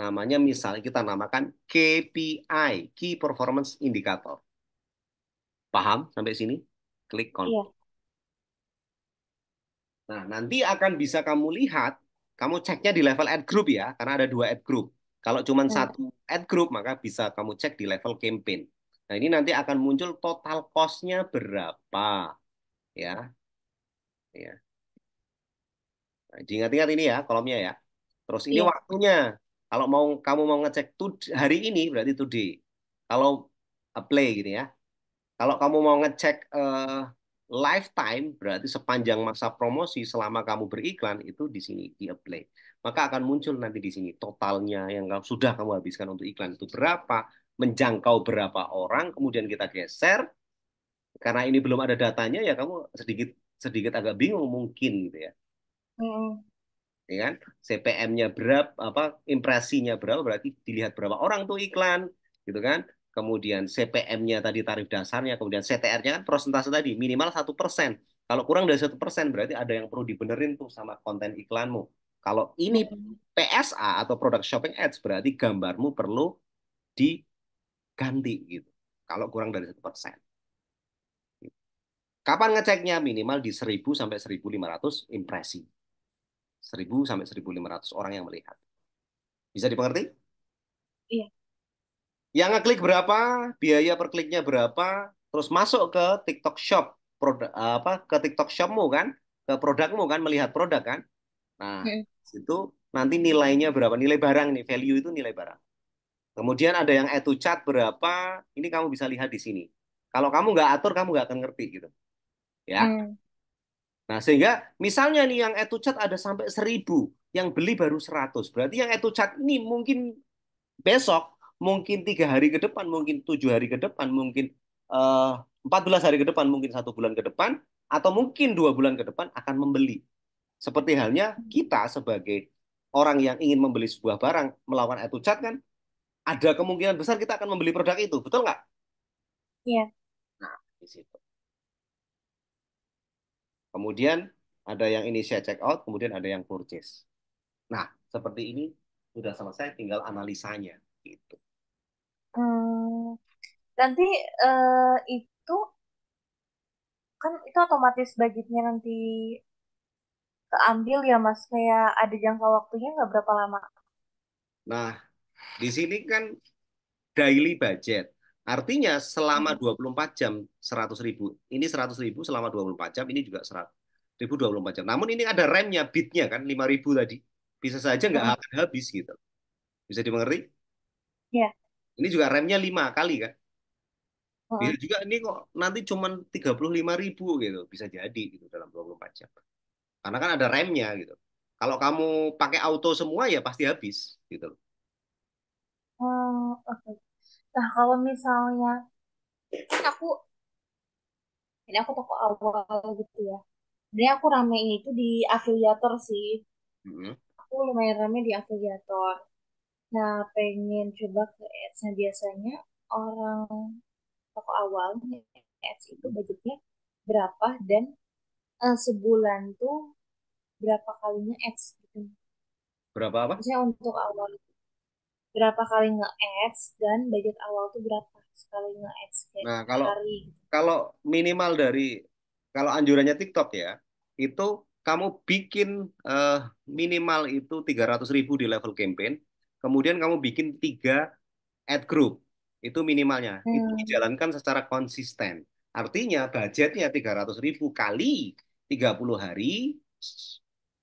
namanya misalnya kita namakan KPI, Key Performance Indicator. Paham sampai sini? Klik Iya. confirm. Nah, nanti akan bisa kamu lihat, kamu ceknya di level ad group ya, karena ada dua ad group. Kalau cuma Hmm. satu ad group, maka bisa kamu cek di level campaign. Nah, ini nanti akan muncul total cost-nya berapa, ya. Ya. Nah, diingat-ingat ini ya, kolomnya ya. Terus ini Iya. waktunya. Kalau kamu mau ngecek hari ini berarti today. Kalau play gitu ya. Kalau kamu mau ngecek lifetime, berarti sepanjang masa promosi selama kamu beriklan itu di sini di apply. Maka akan muncul nanti di sini totalnya yang sudah kamu habiskan untuk iklan itu berapa, menjangkau berapa orang, kemudian kita geser. Karena ini belum ada datanya ya kamu sedikit sedikit agak bingung mungkin gitu ya. Hmm. Ya kan? CPM-nya berapa, apa impresinya berapa berarti dilihat berapa orang tuh iklan, gitu kan? Kemudian CPM-nya tadi tarif dasarnya, kemudian CTR-nya kan persentase tadi minimal 1%. Kalau kurang dari 1% berarti ada yang perlu dibenerin tuh sama konten iklanmu. Kalau ini Hmm. PSA atau Product Shopping Ads berarti gambarmu perlu diganti gitu. Kalau kurang dari 1%. Kapan ngeceknya? Minimal di 1000 sampai 1500 impresi. 1000 sampai 1500 orang yang melihat. Bisa dimengerti? Iya. Yang ngeklik berapa, biaya per kliknya berapa, terus masuk ke TikTok Shop, produk apa ke TikTok Shopmu kan, ke produkmu kan, melihat produk kan. Nah, Hmm. itu nanti nilainya berapa, nilai barang nih, value itu nilai barang. Kemudian ada yang add to chat berapa, ini kamu bisa lihat di sini. Kalau kamu nggak atur, kamu nggak akan ngerti gitu, ya. Hmm. Nah, sehingga misalnya nih yang add to chat ada sampai 1000, yang beli baru 100. Berarti yang add to chat ini mungkin besok, mungkin 3 hari ke depan, mungkin 7 hari ke depan, mungkin 14 hari ke depan, mungkin 1 bulan ke depan, atau mungkin 2 bulan ke depan akan membeli. Seperti halnya kita sebagai orang yang ingin membeli sebuah barang melakukan etu chat kan, ada kemungkinan besar kita akan membeli produk itu, betul nggak? Iya. Nah, di situ. Kemudian ada yang initiate check out, kemudian ada yang purchase. Nah, seperti ini sudah selesai, tinggal analisanya. Gitu. Hmm. Nanti itu kan itu otomatis budgetnya nanti keambil ya Mas, kayak ada jangka waktunya nggak berapa lama? Nah, di sini kan daily budget. Artinya selama Hmm. 24 jam 100.000. Ini 100.000 selama 24 jam, ini juga 100.000 24 jam. Namun ini ada remnya, bitnya kan 5.000 tadi. Bisa saja nggak Hmm. akan habis gitu. Bisa dimengerti? Iya. Ini juga remnya 5 kali kan. Bisa Hmm. juga ini kok nanti cuma 35.000 gitu. Bisa jadi gitu dalam 24 jam. Karena kan ada remnya gitu. Kalau kamu pakai auto semua ya pasti habis gitu. Hmm. Oke. Nah kalau misalnya kan ini aku toko awal gitu ya. Jadi aku ramenya itu di afiliator sih. Mm-hmm. Aku lumayan rame di afiliator. Nah, pengen coba ke ads. Nah, biasanya orang toko awal ads itu budgetnya berapa dan sebulan tuh berapa kalinya ads gitu. Berapa apa? Misalnya untuk awal berapa kali nge-ads dan budget awal tuh berapa sekali nge-ads kayak Nah, per kalau hari gitu. kalau minimal dari kalau anjurannya TikTok ya, itu kamu bikin eh, minimal itu 300.000 di level campaign, kemudian kamu bikin 3 ad group, itu minimalnya. Itu Hmm. dijalankan secara konsisten. Artinya budgetnya 300.000 kali 30 hari,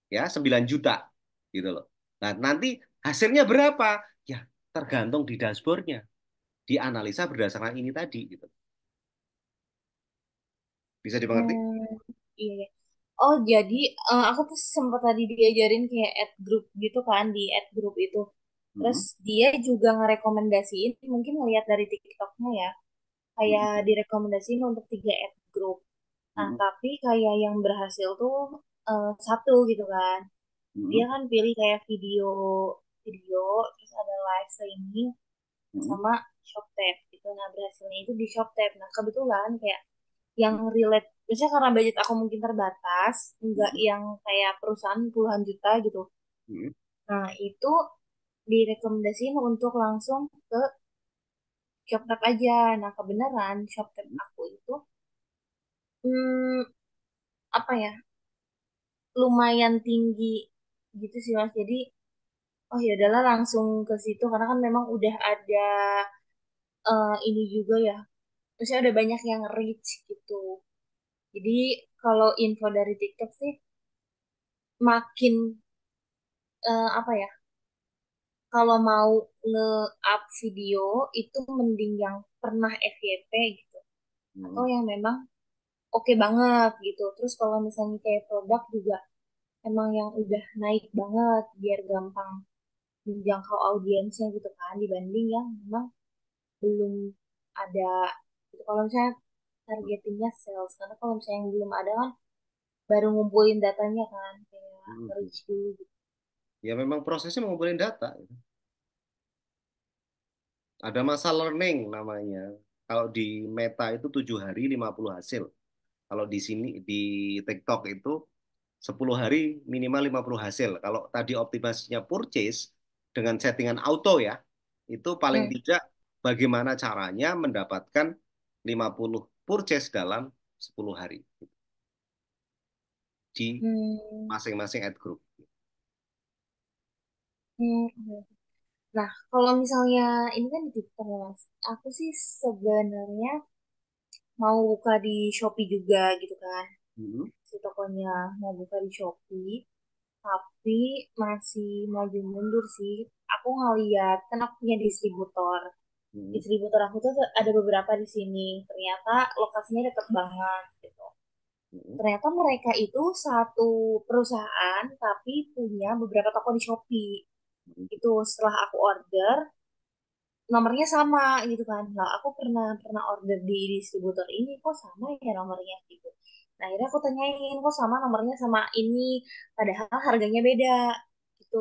ya 9 juta gitu loh. Nah, nanti hasilnya berapa? Ya tergantung di dashboardnya, dianalisa berdasarkan ini tadi gitu. Bisa dimengerti? Hmm. Iya, iya. Oh, jadi aku tuh sempat tadi diajarin kayak ad group gitu kan di ad group itu. Terus Hmm. dia juga ngerekomendasiin, mungkin ngeliat dari TikToknya ya, kayak Hmm. direkomendasiin untuk 3 ad group. Nah, Hmm. tapi kayak yang berhasil tuh satu gitu kan. Dia Hmm. kan pilih kayak video, video, terus ada live streaming Hmm. sama ShopTap gitu. Nah, berhasilnya itu di ShopTap. Nah, kebetulan kayak yang relate, biasanya karena budget aku mungkin terbatas, nggak Hmm. yang kayak perusahaan puluhan juta gitu. Hmm. Nah, itu direkomendasiin untuk langsung ke ShopTap aja. Nah, kebenaran ShopTap aku itu hmm, apa ya, lumayan tinggi gitu sih Mas. Jadi oh ya adalah langsung ke situ karena kan memang udah ada ini juga ya. Maksudnya udah banyak yang reach gitu. Jadi kalau info dari TikTok sih makin apa ya? Kalau mau nge-up video itu mending yang pernah FYP gitu. Atau Hmm. yang memang oke banget gitu. Terus kalau misalnya kayak produk juga emang yang udah naik banget biar gampang menjangkau audiensnya gitu kan dibanding yang memang belum ada gitu. Kalau misalnya targetingnya sales karena kalau misalnya yang belum ada kan baru ngumpulin datanya kan kayak Hmm. reach dulu gitu. Ya memang prosesnya mengumpulin data. Ada masa learning namanya. Kalau di Meta itu 7 hari 50 hasil. Kalau di sini di TikTok itu 10 hari minimal 50 hasil. Kalau tadi optimasinya purchase dengan settingan auto ya, itu paling Hmm. tidak bagaimana caranya mendapatkan 50 purchase dalam 10 hari di Hmm. masing-masing ad group. Hmm. Hmm. Nah, kalau misalnya ini kan di TikTok ya, Mas. Aku sih sebenarnya mau buka di Shopee juga gitu kan. Hmm. Si tokonya mau buka di Shopee, tapi masih maju mundur sih. Aku ngeliat, kan aku punya distributor. Hmm. Distributor aku tuh ada beberapa di sini. Ternyata lokasinya deket banget gitu. Hmm. Ternyata mereka itu satu perusahaan, tapi punya beberapa toko di Shopee. Itu setelah aku order, nomornya sama gitu kan. Lah aku pernah pernah order di distributor ini kok sama ya nomornya gitu. Nah, akhirnya aku tanyain kok sama nomornya sama ini padahal harganya beda gitu.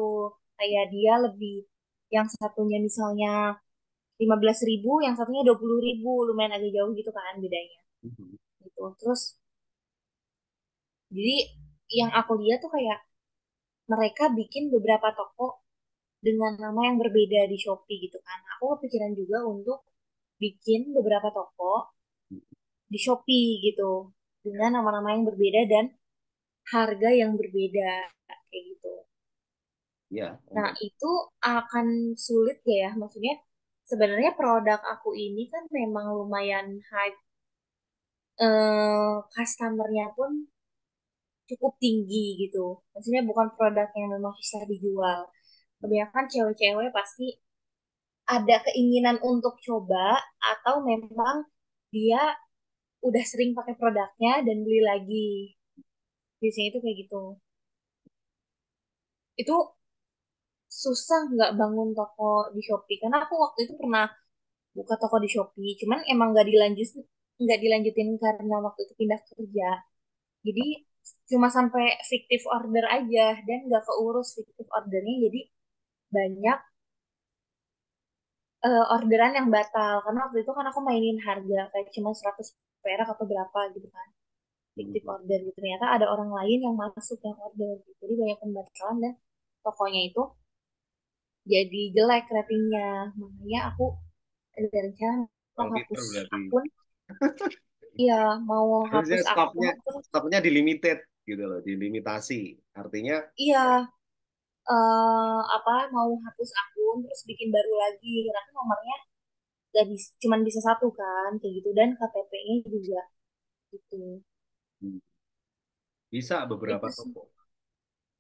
Kayak dia lebih yang satunya misalnya 15.000, yang satunya 20.000, lumayan agak jauh gitu kan bedanya Hmm. gitu. Terus jadi yang aku lihat tuh kayak mereka bikin beberapa toko dengan nama yang berbeda di Shopee gitu kan. Aku kepikiran juga untuk bikin beberapa toko di Shopee gitu dengan nama-nama yang berbeda dan harga yang berbeda kayak gitu. Ya, Nah, untuk itu akan sulit gak ya? Maksudnya sebenarnya produk aku ini kan memang lumayan hype, customernya pun cukup tinggi gitu. Maksudnya bukan produk yang memang susah dijual. Kebanyakan cewek-cewek pasti ada keinginan untuk coba atau memang dia udah sering pakai produknya dan beli lagi. Biasanya itu kayak gitu. Itu susah nggak bangun toko di Shopee? Karena aku waktu itu pernah buka toko di Shopee, cuman emang nggak dilanjutin karena waktu itu pindah kerja. Jadi cuma sampai fiktif order aja dan nggak keurus fiktif ordernya. Jadi banyak orderan yang batal karena waktu itu kan aku mainin harga kayak cuma 100 perak atau berapa gitu kan fiktif hmm. order gitu. Ternyata ada orang lain yang masuk yang order gitu. Jadi banyak pembatalan dan tokonya itu jadi jelek ratingnya. Makanya aku ada rencana mau Orang Twitter hapus berarti. akun. Iya, mau Harusnya hapus akun stoknya terus stoknya dilimited gitu loh, dilimitasi. Artinya iya apa mau hapus akun terus bikin baru lagi karena kan nomornya gak bisa, cuman bisa satu kan kayak gitu dan KTP-nya juga gitu. hmm, bisa beberapa Itu sih. toko.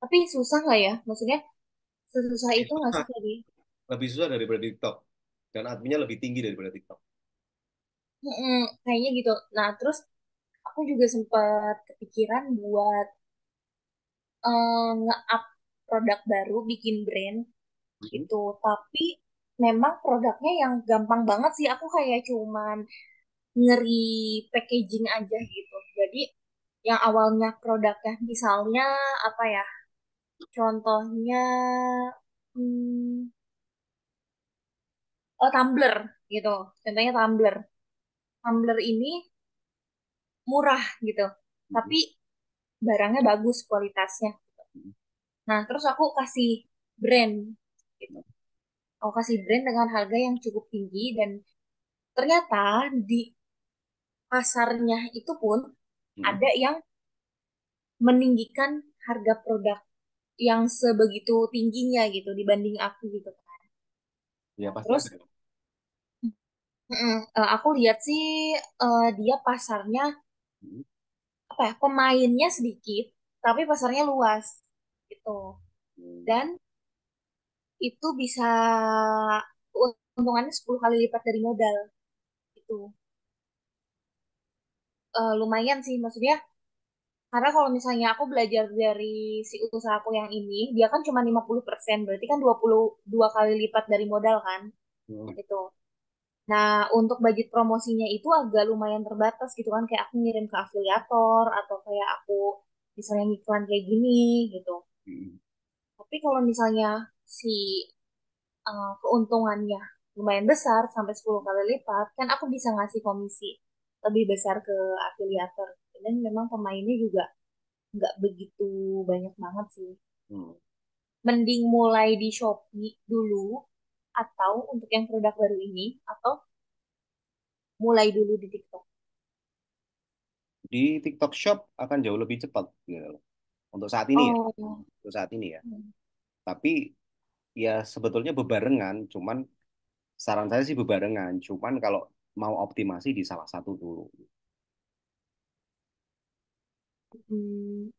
Tapi susah nggak ya? Maksudnya sesusah Lebih itu nggak susah, sih tadi? lebih susah daripada TikTok. Dan adminnya lebih tinggi daripada TikTok. Kayaknya gitu. Nah, terus aku juga sempat kepikiran buat nge-up produk baru, bikin brand Mhm. gitu. Tapi memang produknya yang gampang banget sih. Aku kayak cuman ngeri packaging aja gitu. Jadi yang awalnya produknya misalnya apa ya? Contohnya hmm, oh tumbler gitu. Contohnya tumbler. Tumbler ini murah gitu. Mhm. Tapi barangnya bagus kualitasnya. Nah, terus aku kasih brand gitu. Aku kasih brand dengan harga yang cukup tinggi dan ternyata di pasarnya itu pun Mm-mm. ada yang meninggikan harga produk yang sebegitu tingginya gitu dibanding aku gitu kan. Ya Nah, pasti terus ada. aku lihat sih dia pasarnya Mm-mm. apa ya, pemainnya sedikit tapi pasarnya luas gitu. Hmm. Dan itu bisa keuntungannya 10 kali lipat dari modal itu. Lumayan sih maksudnya karena kalau misalnya aku belajar dari si usahaku yang ini, dia kan cuma 50%, berarti kan 22 kali lipat dari modal kan, Hmm. gitu. Nah, untuk budget promosinya itu agak lumayan terbatas gitu kan, kayak aku ngirim ke afiliator, atau kayak aku misalnya ngiklan kayak gini, gitu. Mm-mm. Tapi kalau misalnya si keuntungannya lumayan besar, sampai 10 kali lipat, kan aku bisa ngasih komisi lebih besar ke afiliator. Dan memang pemainnya juga nggak begitu banyak banget sih. Hmm. Mending mulai di Shopee dulu atau untuk yang produk baru ini atau mulai dulu di TikTok. Di TikTok Shop akan jauh lebih cepat gitu loh. Untuk saat ini ya, Oh, untuk saat ini ya. hmm. Tapi ya sebetulnya bebarengan, cuman saran saya sih bebarengan, cuman kalau mau optimasi di salah satu dulu.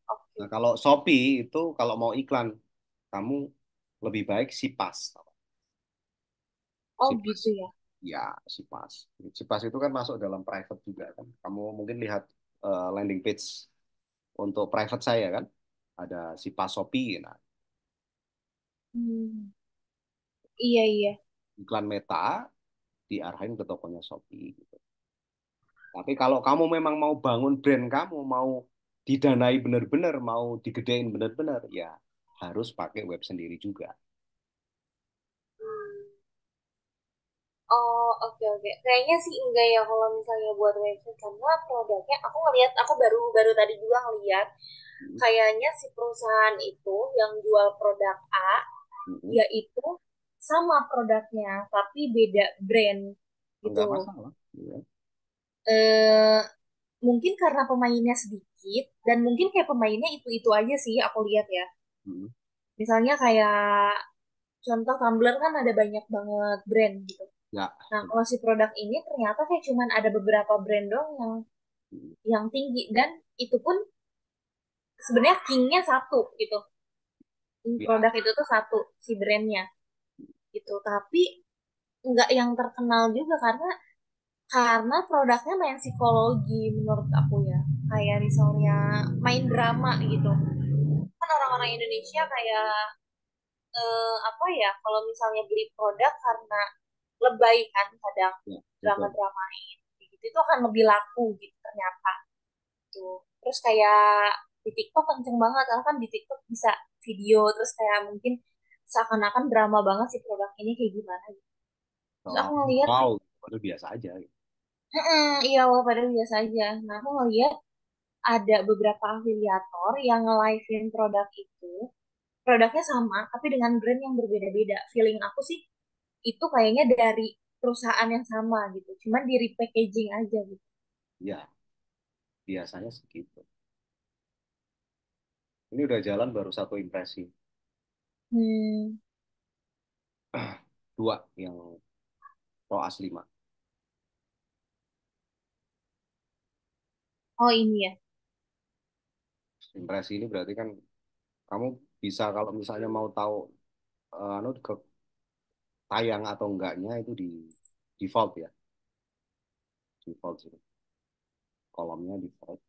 Oke. Nah, kalau Shopee itu kalau mau iklan, kamu lebih baik Sipas. Oh Sipas. gitu ya. Ya, Sipas. Sipas itu kan masuk dalam private juga kan. Kamu mungkin lihat landing page untuk private saya kan. Ada Sipas Shopee. Nah, Hmm, iya iya. iklan Meta diarahin ke tokonya Shopee gitu. Tapi kalau kamu memang mau bangun brand kamu, mau didanai benar-benar, mau digedein benar-benar, ya harus pakai web sendiri juga. Hmm. Oh oke oke. Kayaknya sih enggak ya kalau misalnya buat website karena produknya aku ngelihat aku baru baru tadi juga ngelihat Hmm. kayaknya si perusahaan itu yang jual produk A Hmm. yaitu sama produknya tapi beda brand gitu. Enggak masalah. Ya. eh Mungkin karena pemainnya sedikit dan mungkin kayak pemainnya itu-itu aja sih aku lihat ya. Hmm. Misalnya kayak contoh Tumblr kan ada banyak banget brand gitu. Ya. Nah, kalau si produk ini ternyata kayak cuman ada beberapa brand dong Hmm. yang tinggi dan itu pun sebenarnya kingnya satu gitu. Ya. Produk itu tuh satu si brandnya gitu. Tapi nggak yang terkenal juga karena produknya main psikologi menurut aku ya. Kayak misalnya main drama gitu. Kan orang-orang Indonesia kayak apa ya kalau misalnya beli produk karena lebay kan kadang Ya. Betul. drama-dramain gitu itu akan lebih laku gitu ternyata tuh terus kayak di TikTok kenceng banget karena kan di TikTok bisa video terus kayak mungkin seakan-akan drama banget sih produk ini kayak gimana gitu. Terus Oh, aku ngeliat wow, padahal biasa aja. iya wah padahal biasa aja nah aku ngeliat ada beberapa afiliator yang nge-live-in produk itu produknya sama tapi dengan brand yang berbeda-beda feeling aku sih itu kayaknya dari perusahaan yang sama gitu, cuman di repackaging aja gitu. Ya, biasanya segitu. Ini udah jalan baru satu impresi. Hmm, Dua yang Pro As 5. oh ini ya. Impresi ini berarti kan kamu bisa kalau misalnya mau tahu anu ke tayang atau enggaknya itu di default ya. Default sih. Kolomnya default.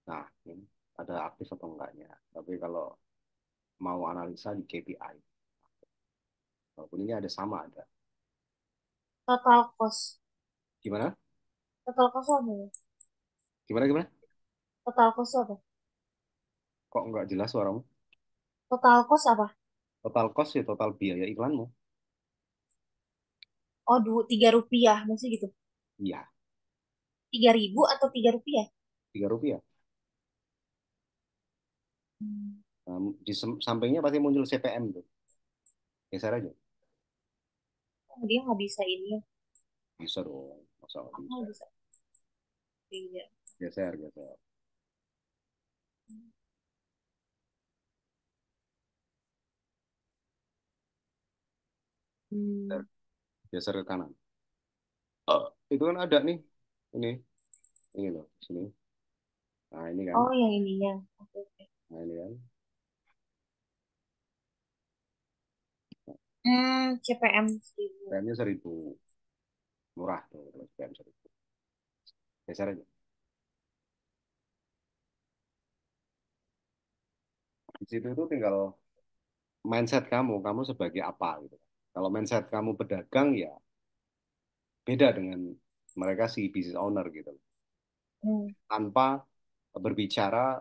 Nah, ini ada aktif atau enggaknya. Tapi kalau mau analisa di KPI. Walaupun ini ada sama ada. Total cost. Gimana? Total cost apa ya? Gimana gimana? Total cost apa? Kok enggak jelas suaramu? Total cost apa? Total cost ya total biaya iklanmu. Oh, 3 rupiah, maksudnya gitu. Iya, 3.000 atau 3 rupiah? Rp3. Hmm. Nah, di sampingnya pasti muncul CPM tuh. Geser aja. Oh, dia nggak bisa ini ya. Bisa dong. Masa nggak Aku bisa? nggak bisa. Iya. Geser, geser. Geser, Hmm. geser ke kanan. Oh, itu kan ada nih. Ini loh, sini. Nah, ini kan. Oh, yang ininya. Oke, oke. Nah, ini kan. CPM 1000. PM-nya 1.000. Murah tuh, terus PM 1.000. Geser aja. Di situ itu tinggal mindset kamu sebagai apa gitu. Kalau mindset kamu pedagang ya beda dengan mereka si business owner gitu. Hmm. Tanpa berbicara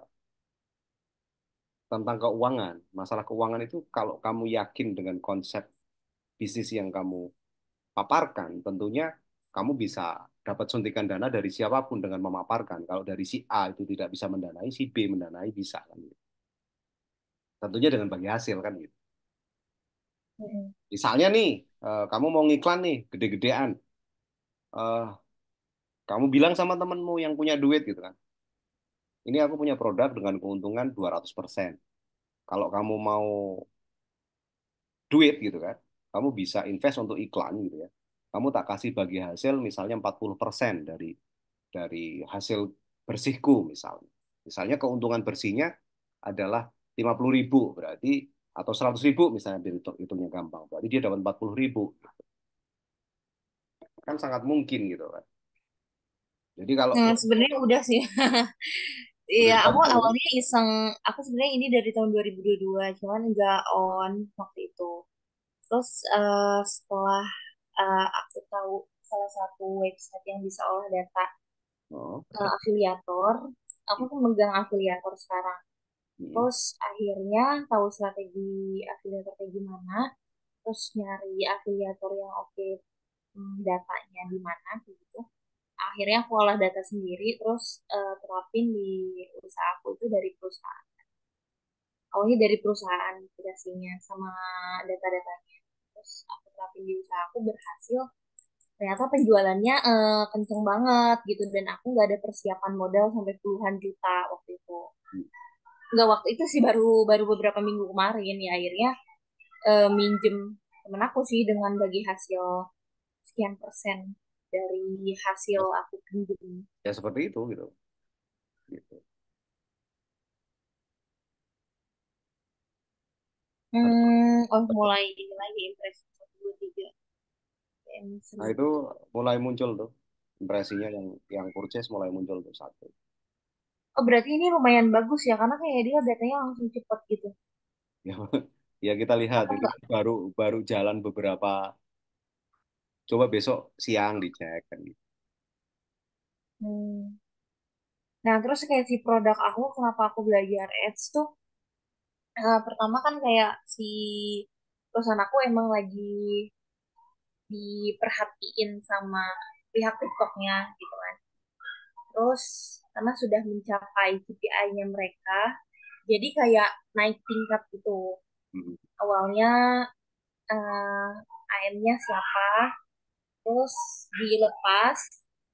tentang keuangan. Masalah keuangan itu kalau kamu yakin dengan konsep bisnis yang kamu paparkan, tentunya kamu bisa dapat suntikan dana dari siapapun dengan memaparkan. Kalau dari si A itu tidak bisa mendanai, si B mendanai bisa kan gitu. Tentunya dengan bagi hasil kan gitu. Hmm. Misalnya nih, kamu mau ngiklan nih, gede-gedean. Eh, kamu bilang sama temenmu yang punya duit gitu kan. Ini aku punya produk dengan keuntungan 200%. Kalau kamu mau duit gitu kan, kamu bisa invest untuk iklan gitu ya. Kamu tak kasih bagi hasil misalnya 40% dari hasil bersihku misalnya. Misalnya keuntungan bersihnya adalah 50.000 berarti atau 100.000 misalnya hitungnya gampang. Berarti dia dapat 40.000. Kan sangat mungkin gitu kan. Jadi kalau Nah, sebenarnya udah sih. udah Iya, aku dilakukan kan? awalnya iseng. Aku sebenarnya ini dari tahun 2022, cuman nggak on waktu itu. Terus setelah aku tahu salah satu website yang bisa olah data Oh. afiliator, aku tuh megang afiliator sekarang. Hmm. Terus akhirnya tahu strategi afiliator kayak gimana, terus nyari afiliator yang oke, datanya di mana gitu. Akhirnya aku olah data sendiri, terus terapin di usaha aku itu dari perusahaan. Awalnya dari perusahaan aplikasinya sama data-datanya. Terus aku terapin di usaha aku berhasil. Ternyata penjualannya kenceng banget gitu dan aku nggak ada persiapan modal sampai puluhan juta waktu itu. Nggak waktu itu sih baru baru beberapa minggu kemarin ya akhirnya minjem temen aku sih dengan bagi hasil sekian persen dari hasil aku pinjem. Ya seperti itu gitu. Gitu. Oh mulai ini lagi impresi 1, 2, 3 PM Nah itu 1000. mulai muncul tuh impresinya yang purchase mulai muncul tuh satu. Oh berarti ini lumayan bagus ya karena kayak dia datanya langsung cepet gitu. Ya, ya kita lihat Apa ini enggak? baru baru jalan beberapa. Coba besok siang dicek kan gitu. Hmm. Nah terus kayak si produk aku kenapa aku belajar ads tuh pertama kan kayak si perusahaan aku emang lagi diperhatiin sama pihak TikToknya gitu kan. Terus karena sudah mencapai KPI-nya mereka, jadi kayak naik tingkat gitu. Hmm. Awalnya AM-nya siapa, terus dilepas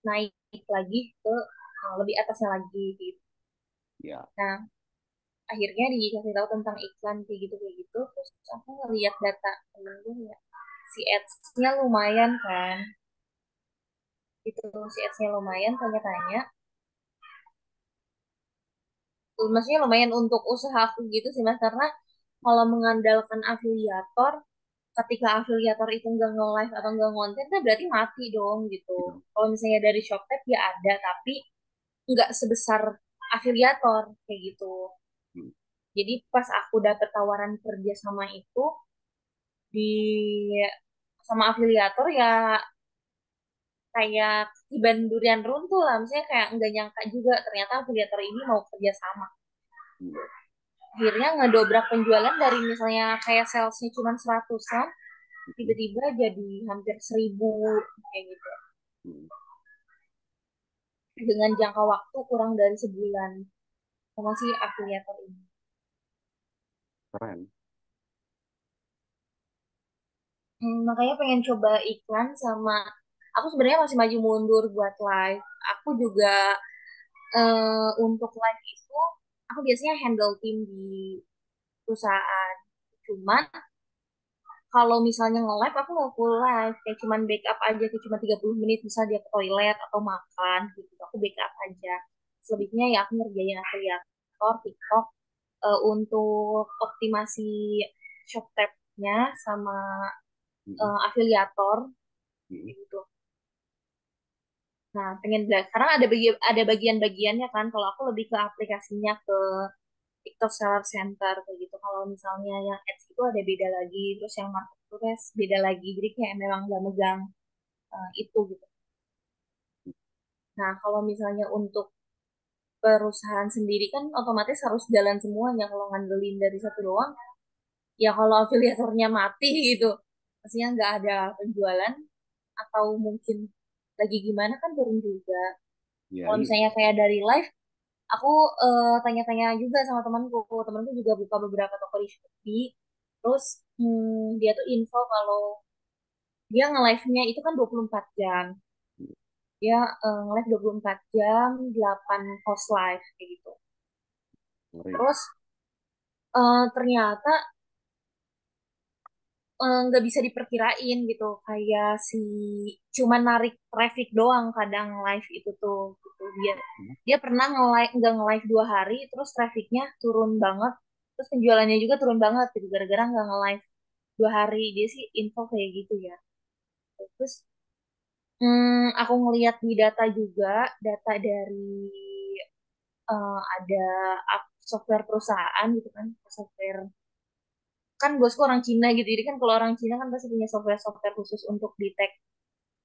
naik lagi ke lebih atasnya lagi gitu. Ya, Nah, akhirnya dikasih tahu tentang iklan kayak gitu, terus aku ngeliat data temen gue ya, si ads-nya lumayan kan, itu si ads-nya lumayan tanya-tanya, maksudnya lumayan untuk usaha aku gitu sih mas, karena kalau mengandalkan afiliator, ketika afiliator itu nggak nge-live atau nggak ngonten, kan berarti mati dong gitu. gitu. Kalau misalnya dari Shopee ya ada, tapi nggak sebesar afiliator kayak gitu. Hmm. Jadi pas aku dapet tawaran kerja sama itu di sama afiliator ya kayak ketiban durian runtuh lah. Misalnya kayak nggak nyangka juga ternyata afiliator ini mau kerja sama. Hmm. Akhirnya ngedobrak penjualan dari misalnya kayak salesnya cuma 100-an, Hmm. tiba-tiba jadi hampir 1000 kayak gitu. Hmm. Dengan jangka waktu kurang dari sebulan sama si afiliator ini. Keren. Makanya pengen coba iklan sama aku sebenarnya masih maju mundur buat live. Aku juga Untuk live itu aku biasanya handle tim di perusahaan. Cuman kalau misalnya nge-live aku nggak full live, kayak cuman backup aja, kayak cuma 30 menit bisa dia ke toilet atau makan gitu. Aku backup aja. Selebihnya ya aku ngerjain afiliator TikTok untuk optimasi shop tab-nya sama Mm-mm. afiliator Mm-mm. gitu. Nah, pengen belajar. Karena ada bagian-bagiannya kan. Kalau aku lebih ke aplikasinya ke TikTok Seller Center kayak gitu. Kalau misalnya yang ads itu ada beda lagi, terus yang marketplace beda lagi. Jadi kayak memang nggak megang itu gitu. Nah, kalau misalnya untuk perusahaan sendiri kan otomatis harus jalan semuanya. Kalau ngandelin dari satu doang, ya kalau afiliatornya mati gitu, pastinya nggak ada penjualan atau mungkin lagi gimana kan turun juga. Ya, Kalau iya. misalnya kayak dari live, aku tanya-tanya juga sama temanku. Temanku juga buka beberapa toko di Shopee. Terus dia tuh info kalau dia nge-live-nya itu kan 24 jam. Dia nge-live 24 jam, 8 post live kayak gitu. Ngeri. Terus ternyata nggak bisa diperkirain gitu. Kayak si cuman narik traffic doang kadang live itu tuh gitu. Dia pernah nge-live nggak nge-live 2 hari, terus trafficnya turun banget, terus penjualannya juga turun banget gitu gara-gara nggak nge-live 2 hari. Dia sih info kayak gitu ya. Terus aku ngeliat di data juga, data dari ada software perusahaan gitu kan, software kan bosku orang Cina gitu. Jadi kan kalau orang Cina kan pasti punya software-software khusus untuk detect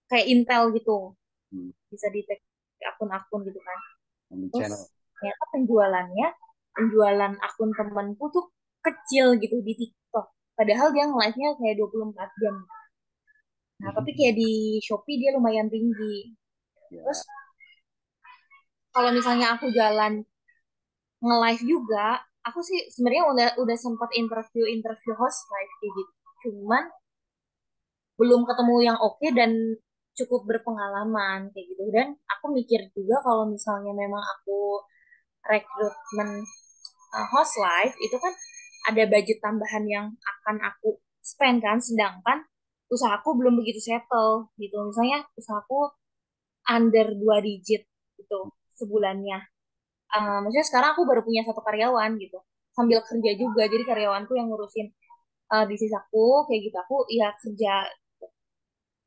kayak Intel gitu, Hmm. bisa detect akun-akun gitu kan. Terus Omnichannel. ternyata penjualan akun temanku tuh kecil gitu di TikTok. Padahal dia nge-live-nya kayak 24 jam. Nah, tapi kayak di Shopee dia lumayan tinggi. Terus Ya. kalau misalnya aku jalan nge-live juga, aku sih sebenarnya udah sempat interview host live kayak gitu. Cuman belum ketemu yang oke dan cukup berpengalaman kayak gitu. Dan aku mikir juga kalau misalnya memang aku rekrutmen host live itu kan ada budget tambahan yang akan aku spend kan, sedangkan usahaku belum begitu settle gitu. Misalnya usahaku under 2 digit gitu sebulannya. Maksudnya sekarang aku baru punya satu karyawan gitu, sambil kerja juga, jadi karyawanku yang ngurusin bisnis aku kayak gitu, aku ya kerja.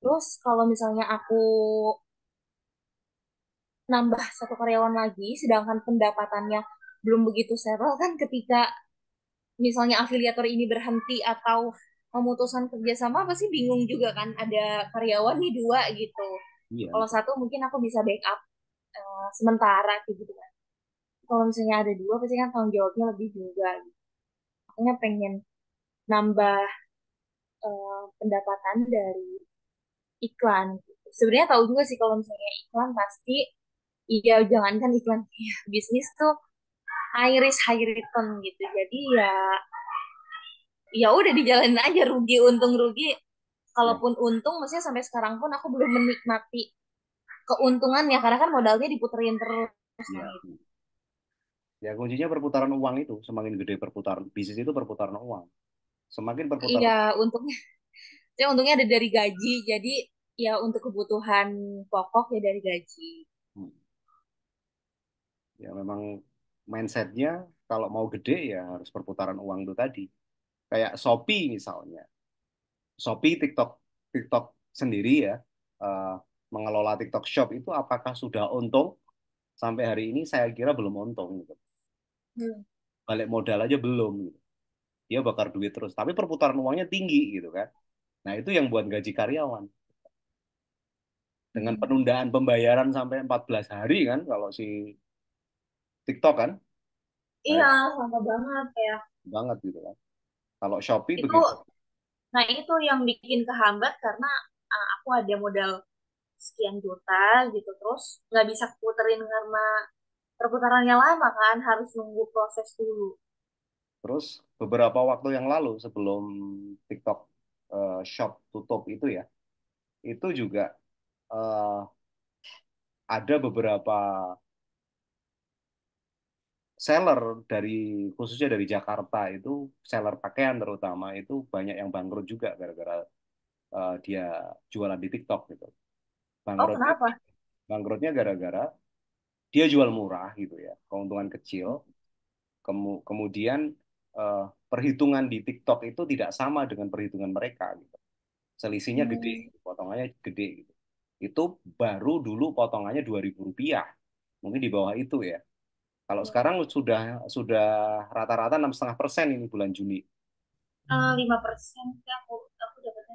Terus kalau misalnya aku nambah satu karyawan lagi, sedangkan pendapatannya belum begitu settle kan, ketika misalnya afiliator ini berhenti atau memutuskan kerjasama, pasti bingung juga kan, ada karyawan nih dua gitu. Iya, Kalau satu mungkin aku bisa backup sementara kayak gitu kan. Kalau misalnya ada dua, pasti kan tanggung jawabnya lebih juga gitu. Makanya pengen nambah pendapatan dari iklan gitu. Sebenarnya tahu juga sih kalau misalnya iklan pasti, iya jangankan iklan, ya, bisnis tuh high risk high return gitu. Jadi ya ya udah dijalanin aja, rugi untung rugi. ya, Kalaupun untung, maksudnya sampai sekarang pun aku belum menikmati keuntungannya karena kan modalnya diputerin terus kan ya. gitu. Ya, kuncinya perputaran uang itu. Semakin gede perputaran bisnis itu perputaran uang. Semakin Iya, perputaran. untungnya saya untungnya ada dari gaji. Jadi ya untuk kebutuhan pokok ya dari gaji. Hmm. Ya, memang mindsetnya kalau mau gede ya harus perputaran uang itu tadi. Kayak Shopee misalnya. Shopee, TikTok sendiri ya, eh, mengelola TikTok Shop itu apakah sudah untung? Sampai hari ini saya kira belum untung gitu. Hmm. Balik modal aja belum gitu. Dia bakar duit terus, tapi perputaran uangnya tinggi gitu kan. Nah, itu yang buat gaji karyawan. Dengan Hmm. penundaan pembayaran sampai 14 hari kan kalau si TikTok kan. Nah, Iya, itu lama banget ya. banget gitu kan. Kalau Shopee Itu, begitu. nah itu yang bikin kehambat karena aku ada modal sekian juta gitu, terus nggak bisa puterin karena perputarannya lama kan, harus nunggu proses dulu. Terus beberapa waktu yang lalu sebelum TikTok Shop tutup itu ya, itu juga eh, ada beberapa seller dari khususnya dari Jakarta itu seller pakaian terutama itu banyak yang bangkrut juga gara-gara dia jualan di TikTok gitu. Oh, Bangkrutnya kenapa? bangkrutnya gara-gara dia jual murah gitu ya, keuntungan kecil. Kemudian perhitungan di TikTok itu tidak sama dengan perhitungan mereka gitu. Selisihnya gede, Hmm, gitu. Potongannya gede gitu. Itu baru dulu potongannya Rp2.000, mungkin di bawah itu ya. Kalau iya. sekarang sudah rata-rata 6,5% ini bulan Juni. 5% ya aku dapatnya.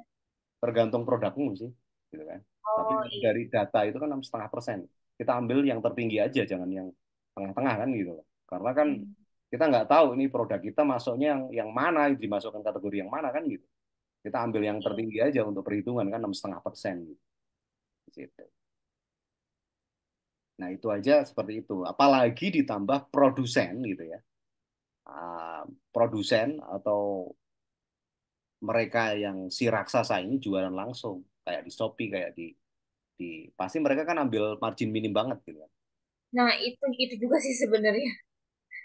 Tergantung produkmu sih, gitu kan. Tapi Oh iya. dari data itu kan 6,5%. Kita ambil yang tertinggi aja, jangan yang tengah-tengah kan gitu loh. Karena kan Hmm, kita nggak tahu ini produk kita masuknya yang mana, dimasukkan kategori yang mana kan gitu. Kita ambil yang iya. tertinggi aja untuk perhitungan kan 6,5% gitu. Nah itu aja seperti itu. Apalagi ditambah produsen gitu ya. Ah, produsen atau mereka yang si raksasa ini jualan langsung kayak di Shopee kayak di pasti mereka kan ambil margin minim banget gitu kan. Nah, itu juga sih sebenarnya.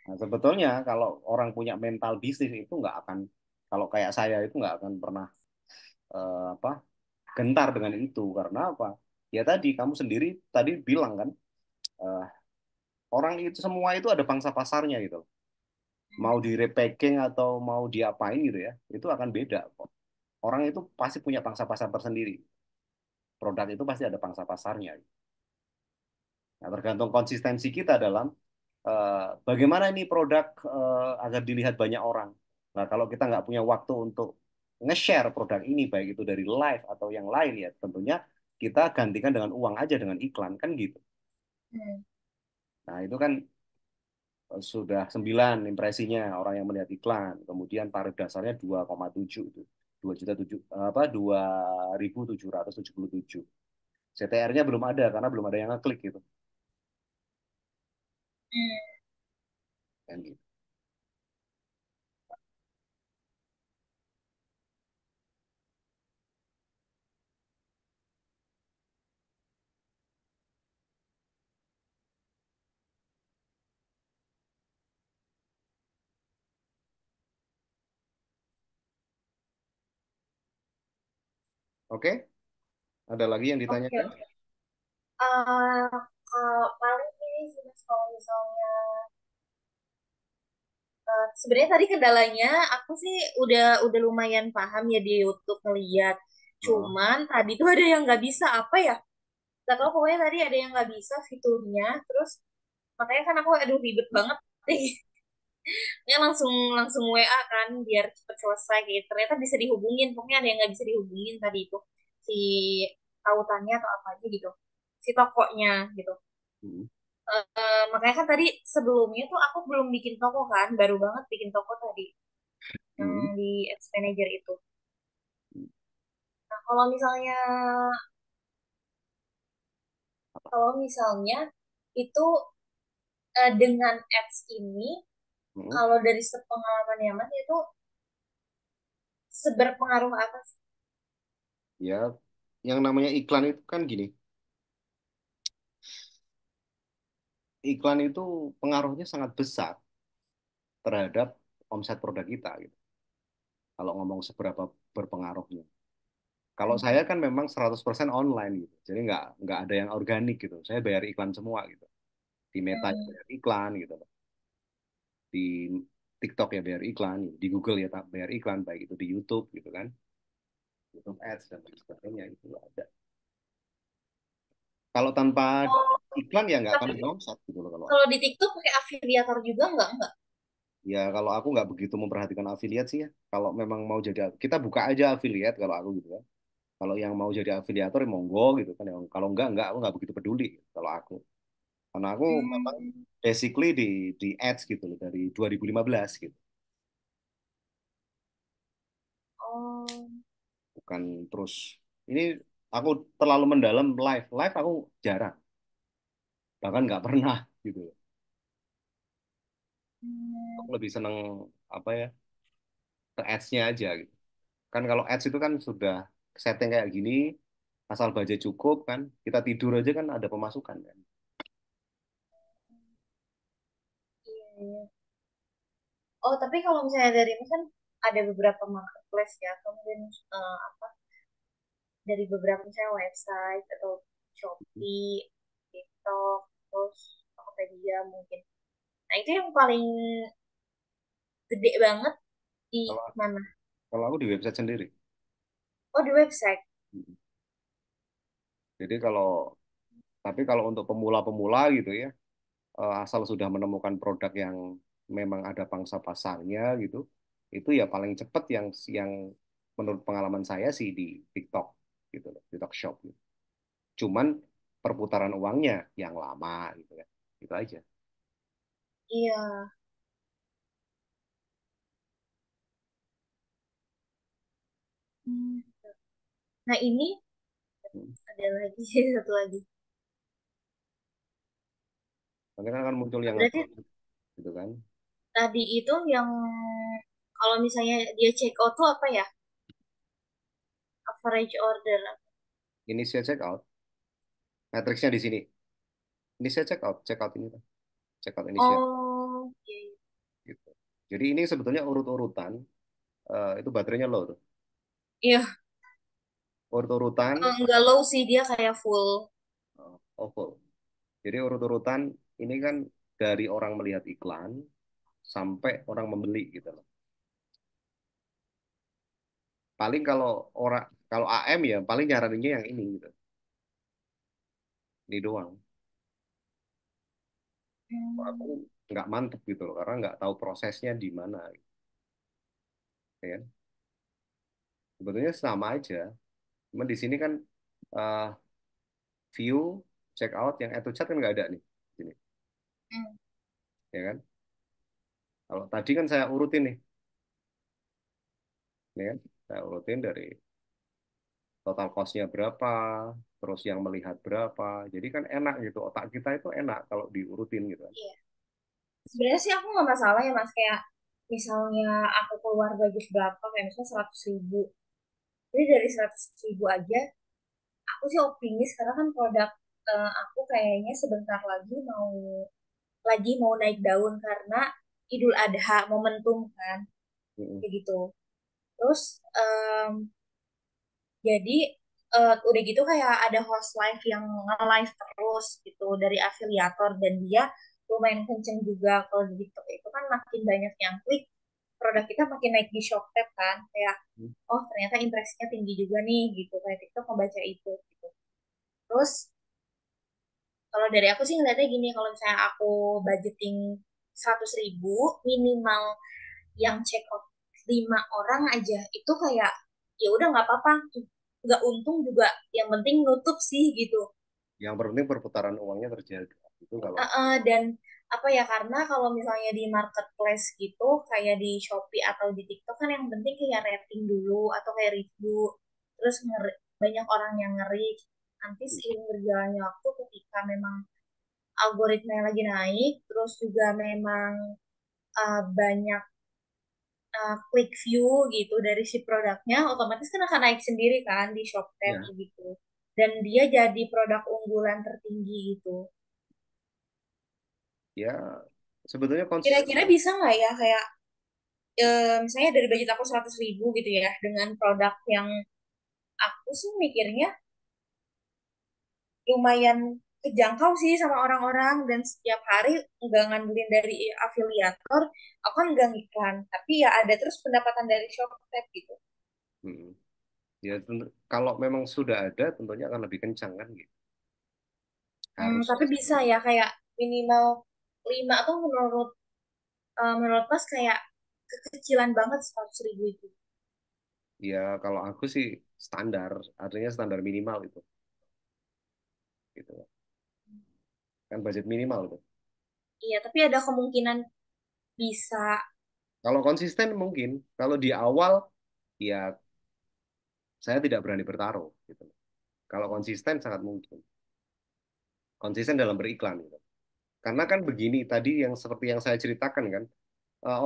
Nah, sebetulnya kalau orang punya mental bisnis itu nggak akan kalau kayak saya itu nggak akan pernah apa gentar dengan itu karena apa? Ya tadi kamu sendiri tadi bilang kan eh, orang itu semua itu ada pangsa pasarnya gitu. Mau di repacking atau mau diapain gitu ya, itu akan beda kok. Orang itu pasti punya pangsa pasar tersendiri. Produk itu pasti ada pangsa pasarnya. Nah, tergantung konsistensi kita dalam bagaimana ini produk agar dilihat banyak orang. Nah, kalau kita nggak punya waktu untuk nge-share produk ini, baik itu dari live atau yang lain ya, tentunya kita gantikan dengan uang aja, dengan iklan, kan gitu. Hmm. Nah, itu kan sudah 9 impresinya orang yang melihat iklan. Kemudian tarif dasarnya 2,7 itu. 2.777. CTR-nya belum ada karena belum ada yang ngeklik gitu. Hmm. Kan gitu. Oke, ada lagi yang Oke, ditanyakan? oke. Eh, kalau paling ini sih Mas, kalau misalnya sebenarnya tadi kendalanya aku sih udah lumayan paham ya di YouTube ngeliat. Heeh. Cuman tadi tuh ada yang nggak bisa apa ya? Gak tau pokoknya tadi ada yang nggak bisa fiturnya. Terus makanya kan aku aduh ribet banget. Ya langsung langsung WA kan biar cepet selesai gitu. Ternyata bisa dihubungin. Pokoknya ada yang nggak bisa dihubungin tadi itu si tautannya atau apa aja gitu. Si tokonya gitu. Hmm. Makanya kan tadi sebelumnya tuh aku belum bikin toko kan, baru banget bikin toko tadi yang Hmm. di Ads Manager itu. Nah, kalau misalnya itu dengan ads ini, Hmm. kalau dari sepengalaman ya Mas itu seberpengaruh apa sih? Ya, yang namanya iklan itu kan gini. Iklan itu pengaruhnya sangat besar terhadap omset produk kita gitu. Kalau ngomong seberapa berpengaruhnya. Kalau Hmm. saya kan memang 100% online gitu. Jadi nggak ada yang organik gitu. Saya bayar iklan semua gitu. Di Meta ya Hmm. bayar iklan gitu. Di TikTok ya bayar iklan, di Google ya tak bayar iklan, baik itu di YouTube gitu kan. YouTube Ads dan lain sebagainya itu ada. Kalau tanpa Oh, iklan ya nggak akan tapi ada omset gitu loh kalau kalau di TikTok pakai afiliator juga nggak? Enggak. ya kalau aku nggak begitu memperhatikan afiliat sih ya. Kalau memang mau jadi kita buka aja afiliat kalau aku gitu kan. Kalau yang mau jadi afiliator ya monggo gitu kan. Kalau enggak aku nggak begitu peduli kalau aku. Karena aku memang Hmm. basically di ads gitu loh dari 2015 gitu. Oh, Bukan terus ini aku terlalu mendalam live. Live aku jarang, bahkan nggak pernah gitu loh. Aku hmm. lebih seneng apa ya ke ads-nya aja gitu. Kan kalau ads itu kan sudah setting kayak gini, asal budget cukup kan, kita tidur aja kan ada pemasukan kan. Iya. Oh, tapi kalau misalnya dari ini kan ada beberapa marketplace ya, kemudian apa dari beberapa misalnya website atau Shopee, TikTok, terus Tokopedia mungkin. Nah, itu yang paling gede banget di Kalau mana? kalau aku di website sendiri. Oh, di website. Jadi tapi kalau untuk pemula-pemula gitu ya, asal sudah menemukan produk yang memang ada pangsa pasarnya gitu, itu ya paling cepat yang menurut pengalaman saya sih di TikTok gitu loh, TikTok Shop gitu. Cuman perputaran uangnya yang lama gitu kan. Itu aja. Iya. Hmm. Nah, ini Hmm. ada lagi satu lagi. Nanti kan akan muncul yang Berarti lebih gitu kan. tadi itu yang kalau misalnya dia check out tuh apa ya? Average order. Initial check out, matriksnya di sini. Initial check out ini, check out initial Oh, iya, iya. gitu. Jadi ini sebetulnya urut-urutan, itu baterainya low tuh. Iya, Urut-urutan, enggak low sih dia kayak full. full. Jadi urut-urutan ini kan dari orang melihat iklan sampai orang membeli gitu loh. Paling kalau AM ya paling nyaraninnya yang ini gitu. Ini doang. Aku Hmm. nggak mantep gitu loh karena nggak tahu prosesnya di mana gitu, ya kan. Sebetulnya sama aja. Cuman di sini kan eh, view, check out yang add to chat kan nggak ada nih. Di sini, Hmm. ya kan. Kalau tadi kan saya urutin nih, ya kan. Saya urutin dari total cost-nya berapa, terus yang melihat berapa. Jadi kan enak gitu. Otak kita itu enak kalau diurutin gitu kan. Iya. Sebenarnya sih aku nggak masalah ya mas kayak misalnya aku keluar budget berapa kayak misalnya 100.000. Jadi dari 100.000 aja aku sih optimis karena kan produk aku kayaknya sebentar lagi mau naik daun karena Idul Adha momentum kan Mm-mm. kayak gitu. Terus jadi udah gitu kayak ada host live yang nge-live terus gitu dari afiliator dan dia lumayan kenceng juga kalau di TikTok itu kan makin banyak yang klik produk kita makin naik di Shopee kan kayak oh ternyata impresinya tinggi juga nih gitu kayak TikTok membaca itu gitu. Terus kalau dari aku sih ngeliatnya gini kalau misalnya aku budgeting 100.000 minimal yang check out 5 orang aja itu kayak ya udah nggak apa-apa nggak untung juga yang penting nutup sih gitu. Yang penting perputaran uangnya terjaga. Itu kalau Dan apa ya karena kalau misalnya di marketplace gitu kayak di Shopee atau di TikTok kan yang penting kayak rating dulu atau kayak review terus banyak orang yang ngeri nanti seiring berjalannya waktu ketika memang algoritma yang lagi naik terus juga memang banyak click view gitu dari si produknya otomatis kan akan naik sendiri kan di Shopee ya gitu dan dia jadi produk unggulan tertinggi gitu. ya sebetulnya Kira-kira konsisten. bisa nggak ya kayak misalnya dari budget aku 100.000 gitu ya dengan produk yang aku sih mikirnya lumayan kejangkau sih sama orang-orang dan setiap hari nggak ngandelin dari afiliator aku kan nggak ngiklan tapi ya ada terus pendapatan dari Shopee gitu. Mm. Ya kalau memang sudah ada tentunya akan lebih kencang kan gitu. Tapi Harusnya sih. bisa ya kayak minimal 5 atau menurut Mas kayak kekecilan banget 100.000 itu. Ya kalau aku sih standar, artinya standar minimal itu gitu. Kan budget minimal itu. Iya, tapi ada kemungkinan bisa. Kalau konsisten mungkin, kalau di awal ya saya tidak berani bertaruh gitu. Kalau konsisten sangat mungkin. Konsisten dalam beriklan gitu. Karena kan begini tadi yang seperti yang saya ceritakan kan,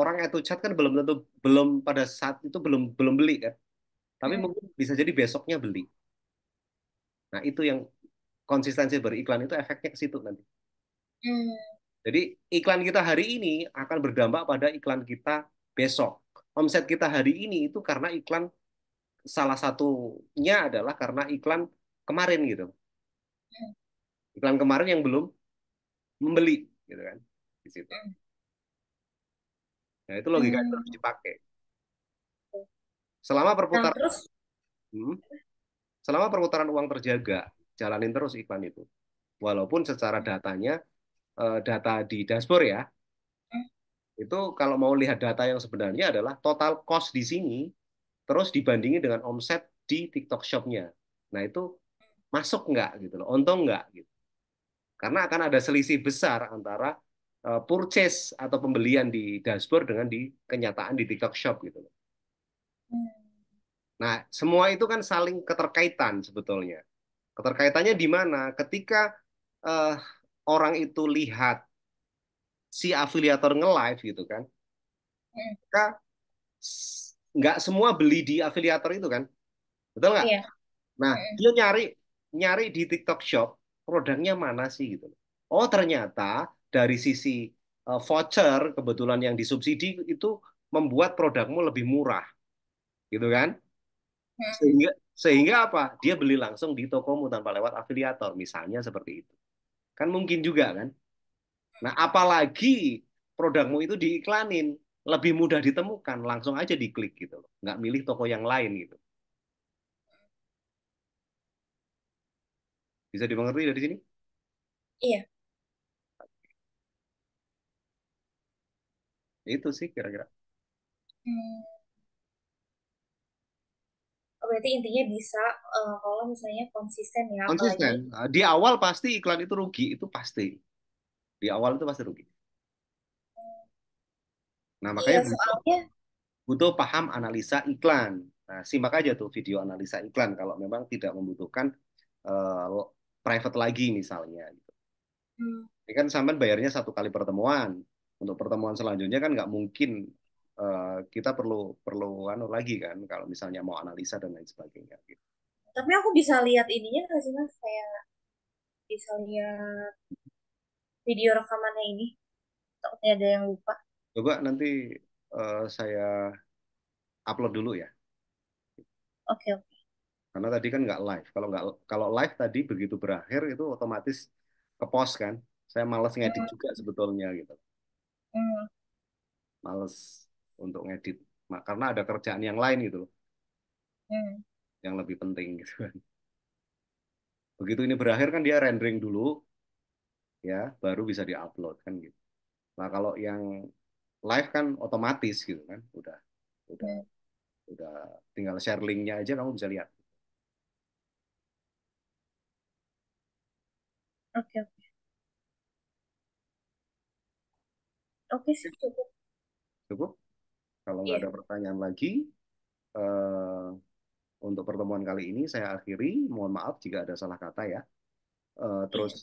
orang itu chat kan belum tentu belum pada saat itu belum belum beli kan. Tapi Hmm. mungkin bisa jadi besoknya beli. Nah, itu yang konsistensi beriklan itu efeknya ke situ nanti. Hmm. Jadi iklan kita hari ini akan berdampak pada iklan kita besok. Omset kita hari ini itu karena iklan, salah satunya adalah karena iklan kemarin gitu. Iklan kemarin yang belum membeli gitu kan di situ. Nah, itu logika yang harus Hmm. dipakai. Selama Nah, perputaran terus hmm, selama perputaran uang terjaga, jalanin terus iklan itu. Walaupun secara datanya, data di dashboard ya, itu kalau mau lihat data yang sebenarnya adalah total cost di sini, terus dibandingin dengan omset di TikTok Shop-nya. Nah, itu masuk nggak gitu loh, untung nggak gitu. Karena akan ada selisih besar antara purchase atau pembelian di dashboard dengan di kenyataan di TikTok Shop gitu loh. Nah, semua itu kan saling keterkaitan sebetulnya. Keterkaitannya di mana? Ketika eh, orang itu lihat si afiliator nge-live gitu kan, maka nggak semua beli di afiliator itu kan, betul nggak? iya. Nah, dia nyari nyari di TikTok Shop produknya mana sih gitu. Oh, ternyata dari sisi voucher kebetulan yang disubsidi itu membuat produkmu lebih murah, gitu kan? Sehingga sehingga apa? Dia beli langsung di tokomu tanpa lewat afiliator, misalnya seperti itu. Kan mungkin juga kan? Nah, apalagi produkmu itu diiklanin, lebih mudah ditemukan, langsung aja diklik gitu loh. Nggak milih toko yang lain gitu. Bisa dimengerti dari sini? Iya. Itu sih kira-kira. Hmm. Oh, berarti intinya bisa kalau misalnya konsisten ya, apalagi Konsisten. Di awal pasti iklan itu rugi, itu pasti. Di awal itu pasti rugi. Nah, makanya iya butuh, soalnya butuh paham analisa iklan. Nah, simak aja tuh video analisa iklan kalau memang tidak membutuhkan eh, private lagi misalnya. hmm, Ini kan sampean bayarnya satu kali pertemuan. Untuk pertemuan selanjutnya kan nggak mungkin, kita perlu perlu anu lagi kan kalau misalnya mau analisa dan lain sebagainya. Gitu. tapi aku bisa lihat ininya nggak sih mas, kayak bisa lihat video rekamannya ini, takutnya ada yang lupa. Coba nanti saya upload dulu ya. Oke, oke. Karena tadi kan nggak live. Kalau live tadi begitu berakhir itu otomatis ke post kan. Saya males ngedit Hmm, juga sebetulnya gitu. hmm, Males untuk ngedit. Karena ada kerjaan yang lain gitu loh, hmm. yang lebih penting gitu kan. Begitu ini berakhir kan dia rendering dulu ya, baru bisa diupload kan gitu. Nah, kalau yang live kan otomatis gitu kan. Udah Hmm. udah tinggal share linknya aja kamu bisa lihat. Oke, oke. Oke sih, cukup. Cukup. Kalau nggak Iya. ada pertanyaan lagi, eh, untuk pertemuan kali ini saya akhiri. Mohon maaf jika ada salah kata ya. Terus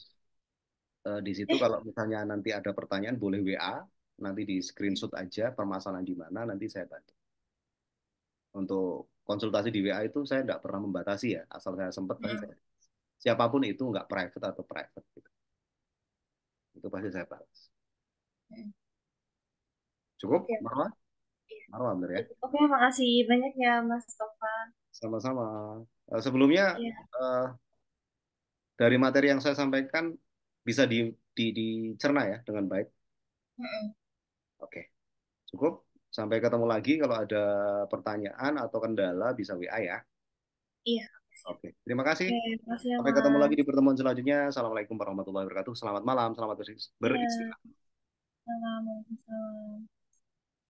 Iya. di situ Eh, kalau misalnya nanti ada pertanyaan boleh WA, nanti di screenshot aja permasalahan di mana, nanti saya bantu. Untuk konsultasi di WA itu saya nggak pernah membatasi ya, asal saya sempat pasti hmm. saya. Siapapun itu nggak private atau private gitu. Itu pasti saya balas. Hmm. Cukup, Oke, Marwa? iya. Marwa bener ya? Cukup. Oke, makasih banyak ya Mas Tovan. Sama-sama. Sebelumnya Iya. eh, dari materi yang saya sampaikan bisa dicerna ya dengan baik. Hmm. Oke, cukup. Sampai ketemu lagi kalau ada pertanyaan atau kendala bisa WA ya. Iya, siap. Oke, terima kasih. Oke, makasih ya Sampai ketemu lagi Mas. di pertemuan selanjutnya. Assalamualaikum warahmatullahi wabarakatuh. Selamat malam, selamat Iya, beristirahat. Assalamualaikum.